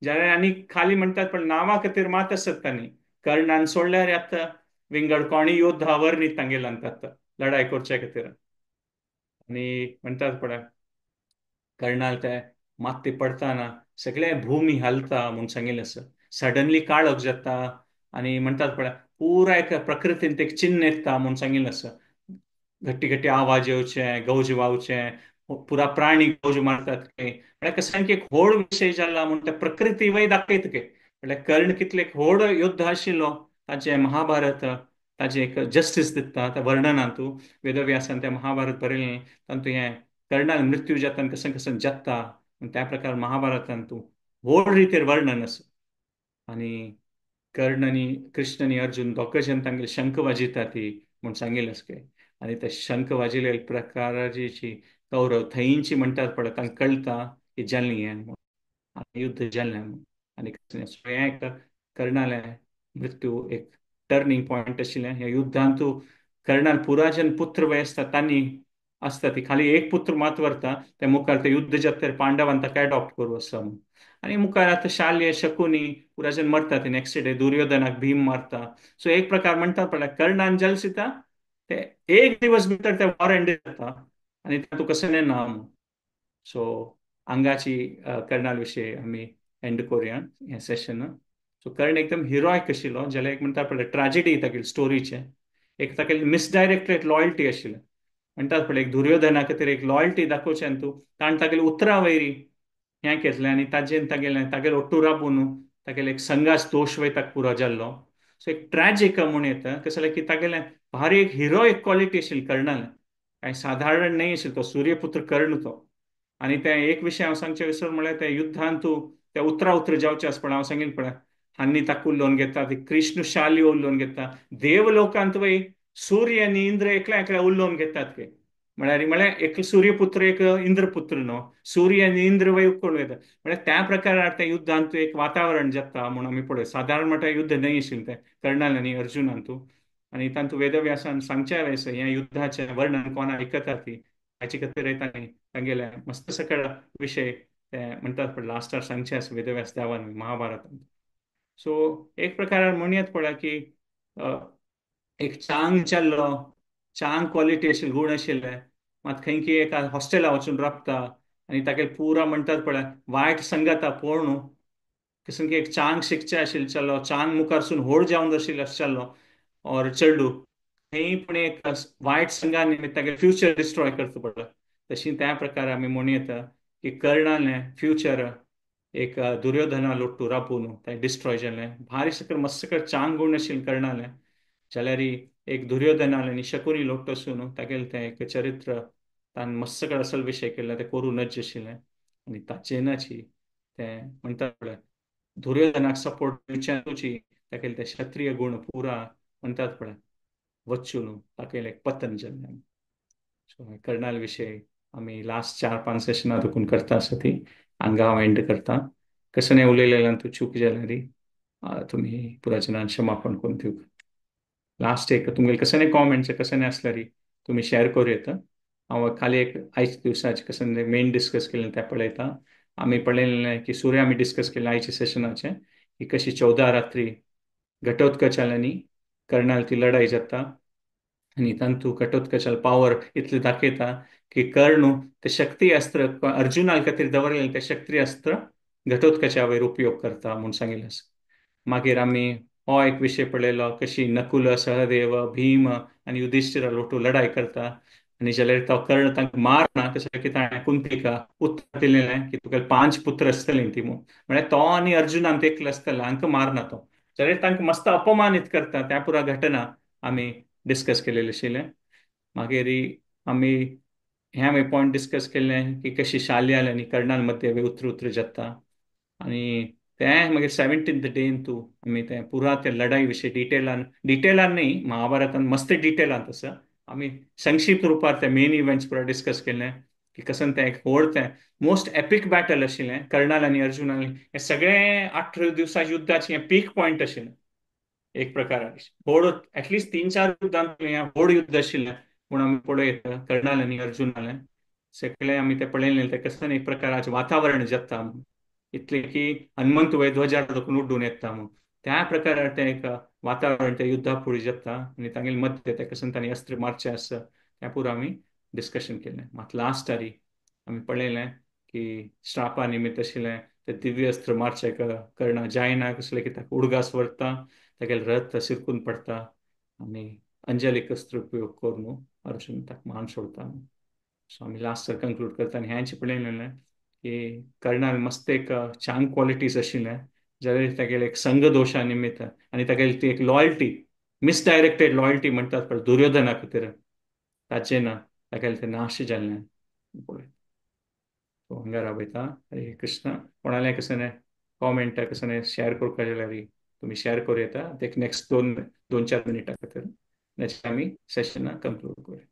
जाल्यार आनी खाली म्हणटात पण नांवा खातीर मात आसत तांणी कर्णान सोडल्यार आतां विंगड कोणी योद्धा वर्णीत तांगेल्यान आतां लढाई करचे खातीर आनी म्हणटात पळय कर्णाल ते माती पडताना सगळे भूमी हलता म्हूण सांगिल्लें आसा सडनली काळोख जाता आनी म्हणटात पळय पुरा एक प्रकृतींत एक चिन्ह येता म्हूण सांगिल्लें आसा घट्टी घट्टी आवाज येवचे गौज वावचे पुरा प्राणी गौज मारतात खंय म्हळ्यार कसं की एक व्हड विशय जाल्ला म्हूण ते प्रकृती वय दाखयता खंय म्हळ्यार कर्ण कितले एक व्हड युध्द आशिल्लो ताचें महाभारत ताचें एक जस्टीस दिता त्या वर्णनांतू वेदव्यासान तें महाभारत बरयलें तातूंत हें कर्णाक मृत्यू जाता कसं कसं जगता त्या प्रकार महाभारतांतू व्हड रितीर वर्णन आसा आनी कर्ण आनी कृष्ण आनी अर्जुन दोग जन तांगेले शंख वाजयता ती म्हूण सांगिल्लें आसा खंय आनी ते शंख वाजयले एक प्रकाराची कौरव थंयची म्हणटात पळय तांकां कळटा की जाल्लें हें म्हूण आनी युध्द जाल्लें म्हूण आनी हें एक कर्णालें मृत्यू एक टर्निंग पॉयंट आशिल्लें ह्या युद्धांतू कर्णाल पुराजन पुत्र वय आसता तांणी असता ती खाली एक पुत्र मात व्हरता ते मुखार ते युद्ध जाता पांडवांत ताका अडॉप्ट करू असं म्हणून. आणि मुखार आता शाल्य शकुनी पुराजन मरता ते नेक्स्ट डे दुर्योधनाक भीम मारता. सो एक प्रकार म्हणतात पडला कर्णान जल्सिता ते एक दिवस भितर ते वॉर एंड जाता आणि तातूंत कसं नाही ना. सो हांगाची कर्णाल विशीं आमी एंड करुया हें सेशन. सो कर्ण एकदम हिरोईक आशिल्लो जाल्यार एक म्हणटा पळय ट्रॅजेडी तागेली स्टोरीचे. एक तागेली मिसडायरेक्टेड लॉयल्टी आशिल्ली. म्हणटात पळय एक दुर्योधना खातीर एक लॉयल्टी दाखोवचें तूं ताणें तागेली उतरां वयरी हें घेतलें आनी ताजेर तागेलें ओट्टू राबून तागेले एक संघास दोश वयता पुरो जाल्लो. सो एक ट्रॅजिक म्हूण येता कसं जालें की तागेलें भारी एक हिरोईक क्वॉलिटी आशिल्ली कर्णाल. काय साधारण नाही आशिल्लो तो सूर्यपुत्र कर्ण तो. आणि ते एक विशय हांव सांगचे विसर म्हळ्यार त्या युद्धांत तूं त्या उतरा उतर जावचें आसा पण हांव सांगेन पळय हांनी ताका उलोवन घेता ती कृष्ण शाली उलोवन घेता. देवलोकांत वय सूर्य आनी इंद्र एकल्या एकल्या उलोवन घेतात ते. म्हळ्यार एक सूर्यपुत्र एक इंद्रपुत्र न्हू. सूर्य आनी इंद्र वय उखलून घेतात. म्हळ्यार त्या प्रकारार त्या युद्धांत एक वातावरण जाता म्हूण आमी पळय सादारण म्हणटा युद्ध न्हय आशिल्लें तें कर्णाल आनी अर्जुनांतू. आनी तांतूं वेदव्यासान सांगच्या वेळेस ह्या युद्धाचें वर्णन कोण आयकता ती हाचे खातीर ताणें तांगेले मस्त सकळ विशय ते म्हणटात पळय लास्टार सांगचे आसा वेदव्यास देवान महाभारतांत. सो एक प्रकारान म्हणयात पळय की अ, एक चांग जाल्लो चांग क्वॉलिटी आशिल्ले गूण आशिल्ले मात खंयकी एका हॉस्टेला वचून राबता आनी तागे पुरा म्हणटात पळय वायट संगता पळोवन कसन की एक चांग शिकचे आशिल्लो चांग मुखारसून व्हड जावन आशिल्लो और चेडू खंय पण एक वायट संघा निमित्त तागे फ्युचर डिस्ट्रॉय करता पडला. तशी त्या प्रकारे आमी म्हणूं येता की कर्णालें फ्युचर एक दुर्योधना लोट्टू राबून तें डिस्ट्रॉय जालें. भारी सकल मस्त सकल चांग गूण आशिल्लें कर्णालें जाल्यार एक दुर्योधनालें आनी शकुनी लोट्टूसून तागेलें तें एक चरित्र तान मस्त सकल असल विशय केल्ले तें करूं नज आशिल्लें. आनी ताचेनच तें म्हणटा पळय दुर्योधनाक सपोर्ट दिवची तागेले ते क्षत्रिय गूण पुरा म्हणटात पळय वचून तागेलें एक पतन जाल्लें. सो कर्नाल विशय आमी लास्ट 4-5 सेशनां देखून करता आसा ती हांगा हांव एंड करता. कसं नाही उलयलेल्यान तूं चूक जाल्यार तुमी पुराजनान क्षमापण करून दिवं. लास्ट एक तुमगेले कसं नाही कॉमेंट्स कसं नाही असल्यार तुमी शेअर करूं येता. हांव खाली एक आयज दिवसाचे कसं मेन डिस्कस केलें तें पळयता. आमी पळयलें की सूर्य आमी डिस्कस केलें आयच्या सेशनाचें की कशी 14 रात्री घटोत्कचाल आनी कर्णाल ती लढाई जाता आनी तांतू घटोत्कचाल पावर इतलें दाखयता की कर्ण ते शक्ती अस्त्र अर्जुना खातीर दवरलेलें ते शक्ती अस्त्र घटोत्कचा वयर उपयोग करता म्हूण सांगिल्लें आसा. मागीर आमी हो एक विशय पळयलो कशी नकुल सहदेव भीम आनी युधिष्ठिरा लोटू लढाई करता आनी जाल्यार तो कर्ण तांकां मारना तशें की ताणें कुंतीका उत्तर दिलेलें की तुगेले 5 पुत्र आसतलीं ती म्हळ्यार तो आनी अर्जुनान एकलो आसतलो हांकां मारना तो जाल्यार तांकां मस्त अपमानीत करता त्या पुरा घटना आमी डिस्कस केलेली आशिल्लें. मागीर आमी हे पॉयंट डिस्कस केल्लें की कशी शाल्याल आनी कर्णाल मध्य उतर उतर जाता आनी तें मागीर 17th डे तूं आमी तें पुरा ते लढाई विशीं डिटेलान न्ही महाभारतांत मस्त डिटेलांत आसा. आमी संक्षिप्त रुपार ते मेन इव्हेंट्स पुरा डिस्कस केल्ले की कसन तें एक व्हड तें मोस्ट एपिक बॅटल आशिल्लें कर्णाल आनी अर्जुनाल हे सगळे 8 दिवसां युद्धाचें हें पीक पॉयंट आशिल्लें. एक प्रकार व्हड एटलिस्ट 3-4 युद्धांत व्हड युद्ध आशिल्लें पूण आमी पळयता कर्णाल आनी अर्जुनालें सगळे आमी ते पळयलें ते कसं एक प्रकाराचें वातावरण जाता इतलें की हनुमंत वय ध्वजार देखून उड्डून येता म्हूण त्या प्रकारार तें एक वातावरण त्या युद्धा फुडें जाता आनी तांगेले मध्य ते कसन तांणी अस्त्र मारचें आसा तें पुरो आमी डिस्कशन केलें. मात लास्ट आरी आमी पळयलें की श्रापा निमित्त आशिल्लें ते दिव्य अस्त्र मारचें कर्णा जायना कसलें की ताका उडगास व्हरता तागेलें रथ सिरकून पडटा आनी अंजलीक अस्त्र उपयोग करून अर्जून ताका मान सोडता. सो आमी लास्ट कन्क्लूड करता आनी हेंच पळयलें की कर्णाल मस्त एक चांग क्वॉलिटीज आशिल्लें जाल्यार तागेले एक संघ दोशा निमित्त आनी तागेली ती एक लॉयल्टी मिसडायरेक्टेड लॉयल्टी म्हणटात पळय दुर्योधना खातीर ताचें तागेलें तें नाश जाल्लें पळय. सो हांगा रावयता हरे कृष्ण कोणालें कसं कॉमेंट कसं शेअर करपाक जाल्यार तुमी शेअर करूं येता ते नेक्स्ट 2-4 मिनिटां खातीर नेक्स्ट आमी सेशन कंक्लूड करूया.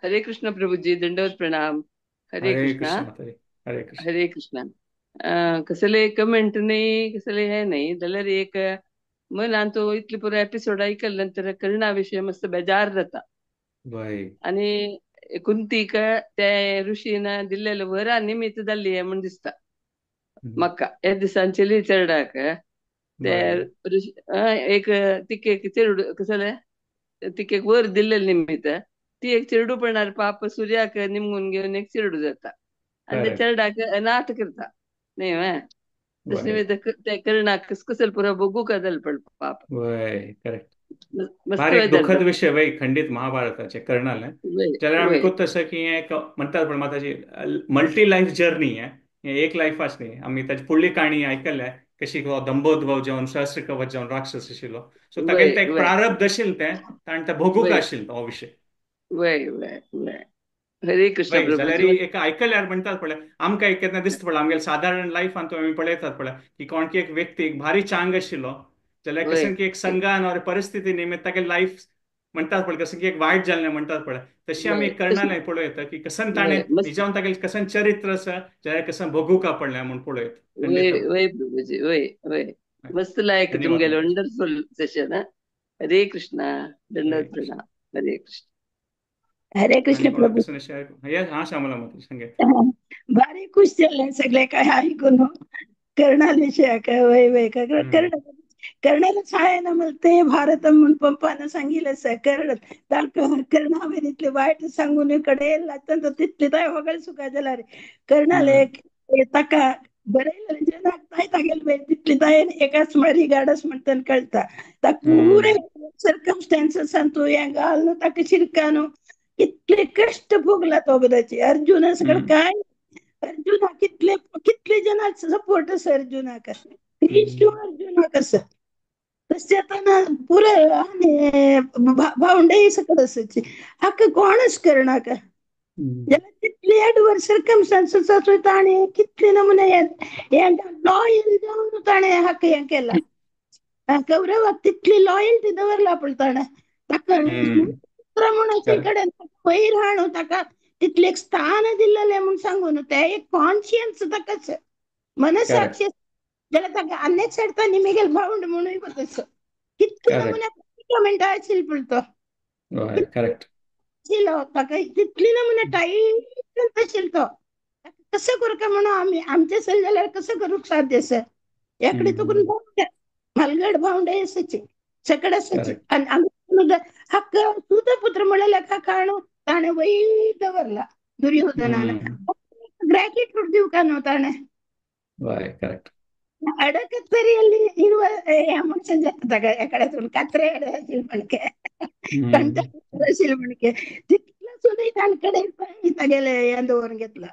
हरे कृष्ण प्रभुजी दंडवत प्रणाम. हरे हरे कृष्णा. कृष्ण माताजी हरे कृष्ण. हरे कृष्णा. कसले कमेंट नाही कसले हे नाही जाल्यार एक मन तो इतले पुरो एपिसोड ऐकल नंतर कर्णा विषय मस्त बेजार जाता बाय आणि कुंतीक त्या ऋषीन दिल्लेलं वरा निमित्त जाल्ली आहे म्हणून दिसता हम्म. म्हाका हे दिसान चली चेडवाक ते बरोबर. एक तिकेक चेडूं कसले तिकेक वर दिल्लेलं निमित्त ती एक चेडूपणार पाप सूर्याक निमगून घेऊन एक चेडू जाता आणि त्या करेक्ट. चेडाक नाट करता नाही व्हय तस वय. निमित्त ते करणाक कस कसं पुरा बघू का जाल पड पाप वय करेक्ट. मस्त फार एक वेदर दुःखद विषय वय खंडित महाभारताचे कर्णाल वय ज्याला आम्ही वय खूप तसं की एक म्हणतात पण माझी मल्टी लाईफ जर्नी आहे. हे एक लाईफ नाही आम्ही त्याची फुडली काणी ऐकल्या कशी दंभोद्भव जाऊन सहस्र कवच जाऊन राक्षस आशिल्लो सो तागेले वय ते एक वय प्रारब्ध आशिल्ले ते आणि ते भोगूक वय आशिल्लो हो विषय. वय वय वय हरे कृष्ण वय जाल्यार प्रभूजी एक आयकल्यार म्हणटात पळय आमकां एक केन्ना दिसता पळय आमगे सादारण लायफान तो आमी पळयतात पळय की कोणकी एक व्यक्ती एक भारी चांग आशिल्लो जाल्यार वय कसन की एक संघान और परिस्थिती निमित्त तागे लायफ म्हणटात पळय कसन की एक वायट जाल्लें म्हणटात पळय तशी आमी वय एक कर्णालय पळयता की कसन ताणें वय मस्त हिजावन तागेलें कसन चरित्र आसा जाल्यार कसन भोगूंक पडलें म्हूण पळयत वय खंडित. वय प्रभूजी वय वय मस्त लायक धन्यवाद तुमगेले माताजी. वंडरफुल सेशन हरे कृष्णा हरे दंडवत कृष्ण. प्रणाम हरे कृष्ण हरे आणि कृष्ण कोणाक प्रभू. कसं शेअर हा श्यामला माताजी सांगे. भारी खुश झाले सगळे काय ऐकून कर्णाविषयी काय वय वय का हम्म. कर्णाला छायेनं म्हणते भारत म्हणून पप्पानं सांगितलं कर्ण कर्णावरीतले वाईट सांगून कडे लागतं तर तिथले काय वगैरे सुका झाला रे कर्णाला हम्म. एक तका बरं जनाक ताय तागेल बाई तिथली ताय एकाच मारी गाडस म्हणतात कळता ता पुरे हम्म. सर्कमस्टान्सेस सांगतो या गाल ताका शिरकानो कितले कष्ट भोगला तो बदाची अर्जुनाकडे हम्म. काय अर्जुना कितले कितले जणांचा सपोर्ट अस अर्जुना कसं हम्म. अर्जुना कसं तसे आता ना पुरे आणि भावंडे सकट असायचे हक्क कोणच करणार का हम्म. ज्याला तिथली ऍडवर्स सर्कमस्टान्सेस असतो आणि कितले नमुने लॉयल जाऊन ताणे हक्क हे केला कौरवात तिथली लॉयल्टी दवरला पडताना हम्म. म्हणून करेक्ट. कडे वैर हाण होता का तिथले एक स्थान दिलेले म्हणून सांगून त्या एक कॉन्शियन्स तकच करेक्ट. मनसाक्षी ज्याला तक अनेक सडता निमेगेल भावंड म्हणून बघच कितले करेक्ट. नमुने मिनिट असेल पडतो करेक्ट. होता काही तिथली नमुने टाईट असेल तो कसं करू का म्हणून आम्ही आमच्या सल्ल्याला कसं करू साध्य सर याकडे तो हम्म. हलगड भावंड असायचे सकड असायचे करेक्ट. आणि आम्ही हक्क तुझा पुत्र म्हणाला का काणू ताणे वैदवरला हम्म. दुर्योधनानं ಗ್ರಾಟಿಟ್ಯೂಡ್ ದೇವು ಕಾಣೋತಾನೆ वाय करेक्ट. ಅಡಕತ್ತರಿಯಲ್ಲಿ ಇರುವ ಮನುಷ್ಯನ ಜೊತೆದಾಗ ಯಾಕಡೆ ಕತ್ರೆ ಶಿಲ್ಪಣಿಕೆ कंठ हम्म. शिल्पणके तिथलं सुद्धा त्यांकडे गेले या दोन घेतला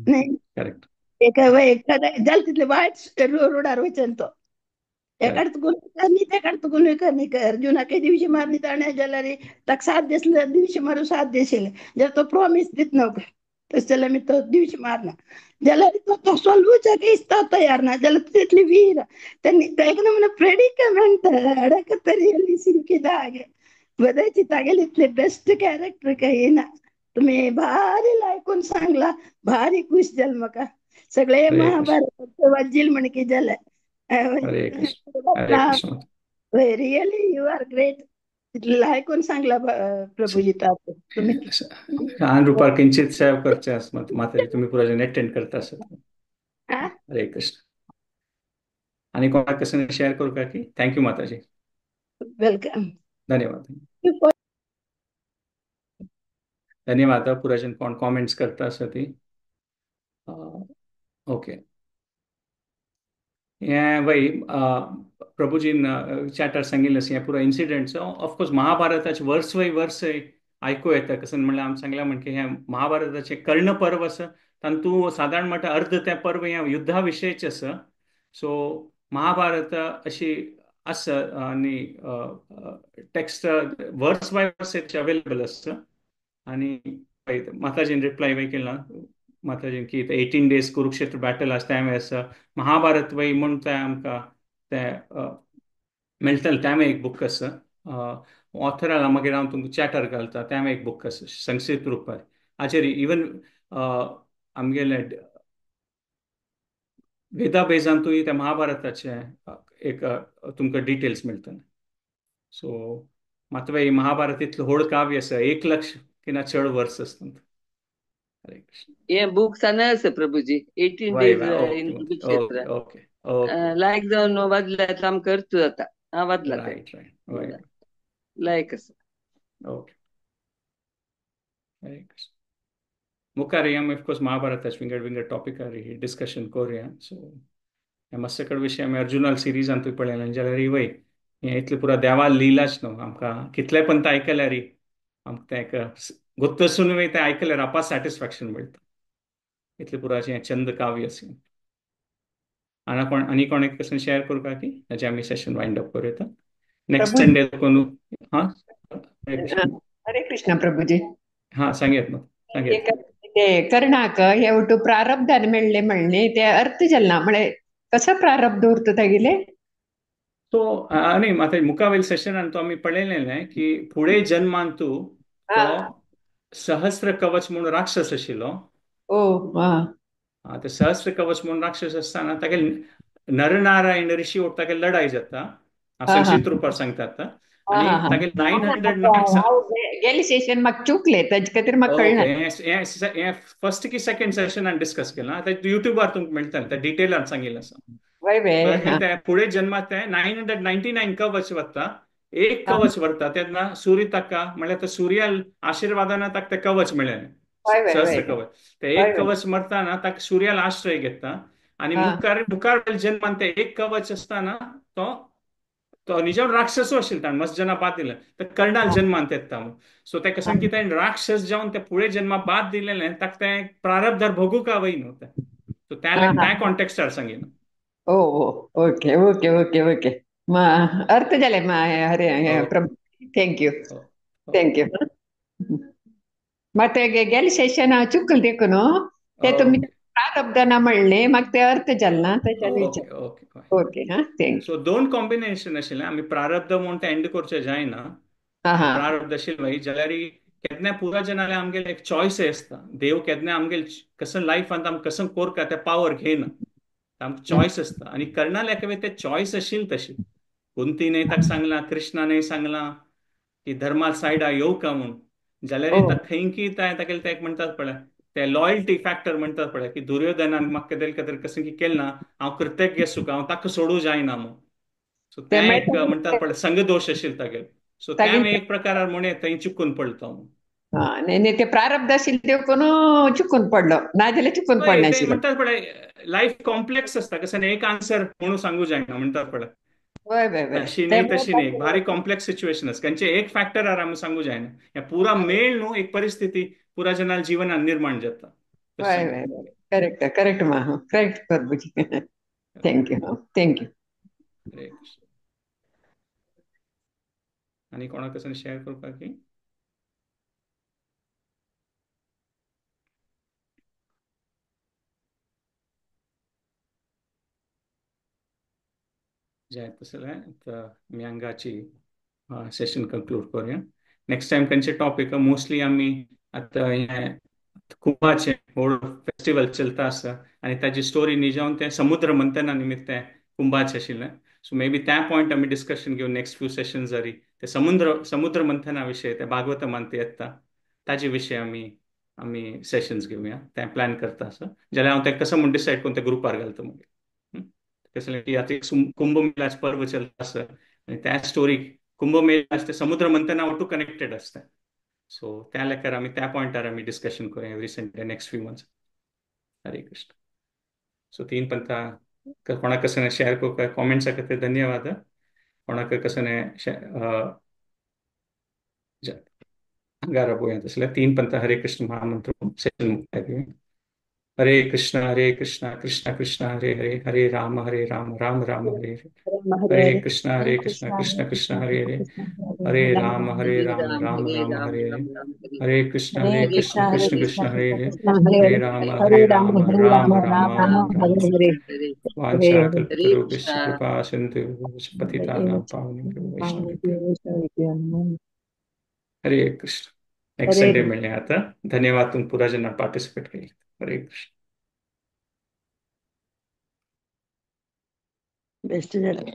नाही करेक्ट. एखादा झालं तिथले वाईट रोडार वचनतो करेक्ट. एकाडत गुन्हे त्याकडत गुन्हे करणे अर्जुना काही दिवशी मारणी ताण्या ज्याला रे तक साथ दिसलं दिवशी मारू साथ देशील जर तो प्रॉमिस देत नव्हतं तस त्याला मी तो दिवशी मारणार ज्याला तो सोल्वूचा काही तयार ना ज्याला तिथली वीर त्यांनी म्हणा प्रेडिकमेंट अडक तरी सिंकिದ ಹಾಗೆ बदायची तागेल इथले बेस्ट कॅरेक्टर काही ना तुम्ही भारी ऐकून सांगला भारी खुश झाल मका सगळे हरे कृष्ण. महाभारत वजील म्हणके झालं Hare Krishna. Hare Krishna. Really you are great ऐकून सांगला प्रभूजी ताप तुम्ही लहान रूपार किंचित सेव करचे असमत माताजी तुम्ही पुरा अटेंड करता असत. हरे कृष्ण. आणि कोणाक कसं शेअर करू का की थँक्यू माताजी. वेलकम धन्यवाद. धन्यवाद पुराजन कोण कॉमेंट्स करता असं ती ओके हें वय प्रभुजीन चॅटर सांगिल्लें हें पुरो इन्सिडेंट्स ऑफकोर्स महाभारताचे वर्स वय वर्स आयकूं येता कसं म्हणल्यार आमी सांगल्या म्हणजे हें महाभारताचें कर्ण पर्व आसा तातूंत सादारण म्हणटा अर्ध तें पर्व हें युद्धा विशयीचें आसा सो महाभारत अशी आसा आनी टेक्स्ट वर्स बाय वर्स अवेलेबल आसा आनी माताजीन रिप्लाय वय केला माताजीन की 18 days कुरुक्षेत्र बॅटल आसा त्या वेळेस महाभारत वय म्हूण ते आमकां ते मेळटलें त्या एक बूक आसा ऑथराला मागीर हांव तुमकां चॅटर घालता त्या एक बूक आसा संस्कृत रुपार हाचेर इवन आमगेले वेदा बेजांतूय त्या महाभारताचे एक तुमकां डिटेल्स मेळटले सो मात वय महाभारत इतलो व्हड काव्य आसा 1 लाख की ना चड वर्स असतात. हरे कृष्ण. हे बूक सांगस प्रभुजी 18 वय days वय इन okay Kurukshetra okay okay okay. लायक जावन वाजल्यात आम करतो आता हा वाजला ते राईट राईट वय लायक असं ओके. हरे कृष्ण. मुखार या ऑफकोर्स महाभारत विंगड विंगड टॉपिक डिस्कशन करूया. सो ह्या मत्स्यकड विशय आमी अर्जुनाल सिरीज तुवें पळयलें जाल्यार वय हें इतलें पुरा देवाल लिलाच न्हू आमकां कितले पण ते आयकल्यार आमकां तें एक गुत्तसून तें आयकल्यार आपा सॅटिस्फॅक्शन मेळटा. इतलें पुरा अशें छंद काव्य अशें. आनी कोण एक कसं शेअर करू का की हेजें आमी सेशन वायंड अप करूं येता नेक्स्ट प्रभू संडे कोण. हां हरे कृष्ण. हरे कृष्ण प्रभूजी. हां सांगेत न्हू ते सांगेत. ते कर्णाक एवढं प्रारब्धान मेळ्ळे म्हणले ते अर्थ जालना म्हणजे कसं प्रारब्ध उरता तागेले. सो न्ही आतां मुखावेल सेशनान तो आमी पळयलेलें की फुडें जन्मान तूं हा. तो सहस्र कवच म्हणून राक्षस आशिल्लो. ओ हा ते सहस्र कवच म्हणून राक्षस असताना तागे नरनारायण ऋषी और तागे लढाई जाता. हा हा संक्षिप्त रुपार सांगतात हा आणि हा हा तागे 900 हांव गेले सेशन म्हाका चुकले ताजे खातीर म्हाका ओके. कळना. हे फर्स्ट की सेकंड सेशनान डिस्कस केलां. आतां युट्यूबार तुमकां मेळटलें ते डिटेलान सांगिल्लें आसा. वय वय बरं ते फुडें जन्मात ते 999 कवच वता. एक हा कवच व्हरता तेन्ना सूर्य ताका म्हणल्यार ते सूर्या आशिर्वादान ताका ते कवच मेळ्ळें. वय वय वय सहस्र कवच ते वय एक वय कवच मरताना ताका सूर्याला आश्रय घेता आणि हा मुखार मुखार जन्मान ते एक कवच असताना तो तो निजम राक्षसो आशिल्लो मस्त जना बाद दिलें तर कर्णाल हा जन्मान येता. सो ताका सांग की ताणें राक्षस जावन ते फुडें जन्मा बाद दिलेलें ताका तें प्रारब्धार भोगूं का वय न्हू तें. सो हा हा त्या कॉन्टेक्स्टार सांगिन. ओ ओ ओके ओके ओके ओके अर्थ जाले हरे ओके प्रभू थँक्यू ओके थँक्यू. ಮತ್ತೆ गेले सेशन चुकल देखून ते तुम्ही ओके प्रारब्धाना म्हणले मग ते अर्थ जाल ना त्याच्याने ओके विचार. ओके. ओके हा सो थँक्यू. दोन कॉम्बिनेशन आशिल्लें आमी प्रारब्ध म्हणून ते एंड करचें जायना. हा हा प्रारब्ध आशिल्लें जाल्यार केन्ना पुरा जनाले आमगेले एक चॉयस आसता. देव केन्ना आमगेले कसं लायफांत आमकां कसं कोरता ते पावर घेयना. आमकां चॉयस आसता आनी कर्णाल एका ते चॉयस आशिल्ली तशी. कुंतीने ताका सांगलां कृष्णाने सांगलां की धर्मा सायडा येवं का म्हणून जाल्यार ओ ताका खंयकी तागेले ते एक म्हणटात पळय ते लॉयल्टी फॅक्टर म्हणटात पळय की दुर्योधनान म्हाका केदें कसं की केलें ना हांव कृतज्ञ आसूं हांव ताका सोडूं जायना म्हणून. सो ते तें एक म्हणटात मेळटा पळय संघदोश आशिल्लो तागेलो. सो त्या तागेले एक प्रकारान म्हणे थंय चुकून पडलो. हा नाही नाही ते प्रारब्ध असेल ते कोण चुकून पडलो नाजाल्यार चुकून होय ते पडनाशिल्लो. म्हणतात पळय लाईफ कॉम्प्लेक्स असता कसं एक आन्सर म्हणून सांगू जायना म्हणतात पळय. वय वय वय अशी ते नाही तशी नाही एक भारी कॉम्प्लेक्स सिच्युएशन आसा खंयचे एक फॅक्टर आमी सांगू जायना. ह्या पुरा मेळ न्हू एक परिस्थिती पुरा जनाल जिवनान निर्माण जाता तशें वय वय सांगता. वय correct correct correct Prabhuji thank you thank you. हरे कृष्ण. आणि कोणाक शेअर करता की जायत तसलें तर मी हांगाची सेशन कंक्लूड करूया. नेक्स्ट टाइम खंयचे टॉपिक मोस्टली आमी आतां हें कुंभाचें व्हड फेस्टिवल चलता आसा आनी ताजी स्टोरी न्हिजावन तें समुद्र मंथना निमित्त तें कुंभाच आशिल्लें. सो मे बी त्या पॉयंट आमी डिस्कशन घेवन नेक्स्ट फ्यू सेशन जारी ते समुद्र मंथना विशय ते भागवतमान ते येता ताजे विशय आमी आमी सेशन्स घेवया तें प्लॅन करता आसा जाल्यार हांव तें कसं म्हूण डिसायड करून तें ग्रुपार घालता मागीर. कसलें की आतां एक कुंभ मेळाच पर्व चलता आसा आनी त्या स्टोरीक कुंभ मेळा ते समुद्र मंथना वाटू कनेक्टेड आसता. सो त्या लेकार आमी त्या पॉयंटार आमी डिस्कशन करूया every Sunday next few months. हरे कृष्ण. सो तीन पंथा कोणाक कसं शेअर करपाक कॉमेंट्सा खातीर धन्यवाद. कोणाक कसं हांगार पळोवया तसले तीन पंथा हरे कृष्ण महामंत्र सेशन मुक्ताय घेवया. हरे कृष्ण कृष्ण कृष्ण हरे हरे हरे राम राम राम हरे हरे हरे हरे हरे हरे कृष्ण कृष्णा कृष्ण हरे कृष्ण कृष्णा हरे हरे हरे कृष्णा हरे हरे हरे राम हरे राम राम हरे राम हरे राम राम हरे कृष्ण कृष्णा हरे कृष्ण कृष्णा कृष्ण हरे कृष्णा हरे कृष्णा हरे हरे हरे राम हरे राम राम राम राम राम राम हरे हरे हरे हरे वांछा हरे हरे कल्पतरुभ्यश्च कृष्णा कृपा सिन्धु पतितानां पावनेभ्यो वैष्णवेभ्यो हरे कृष्ण. नेक्स्ट हरे संडे मिळणे आता. धन्यवाद तुम पुरा जना पार्टिसिपेट केले. हरे कृष्ण. बेस्ट झालं.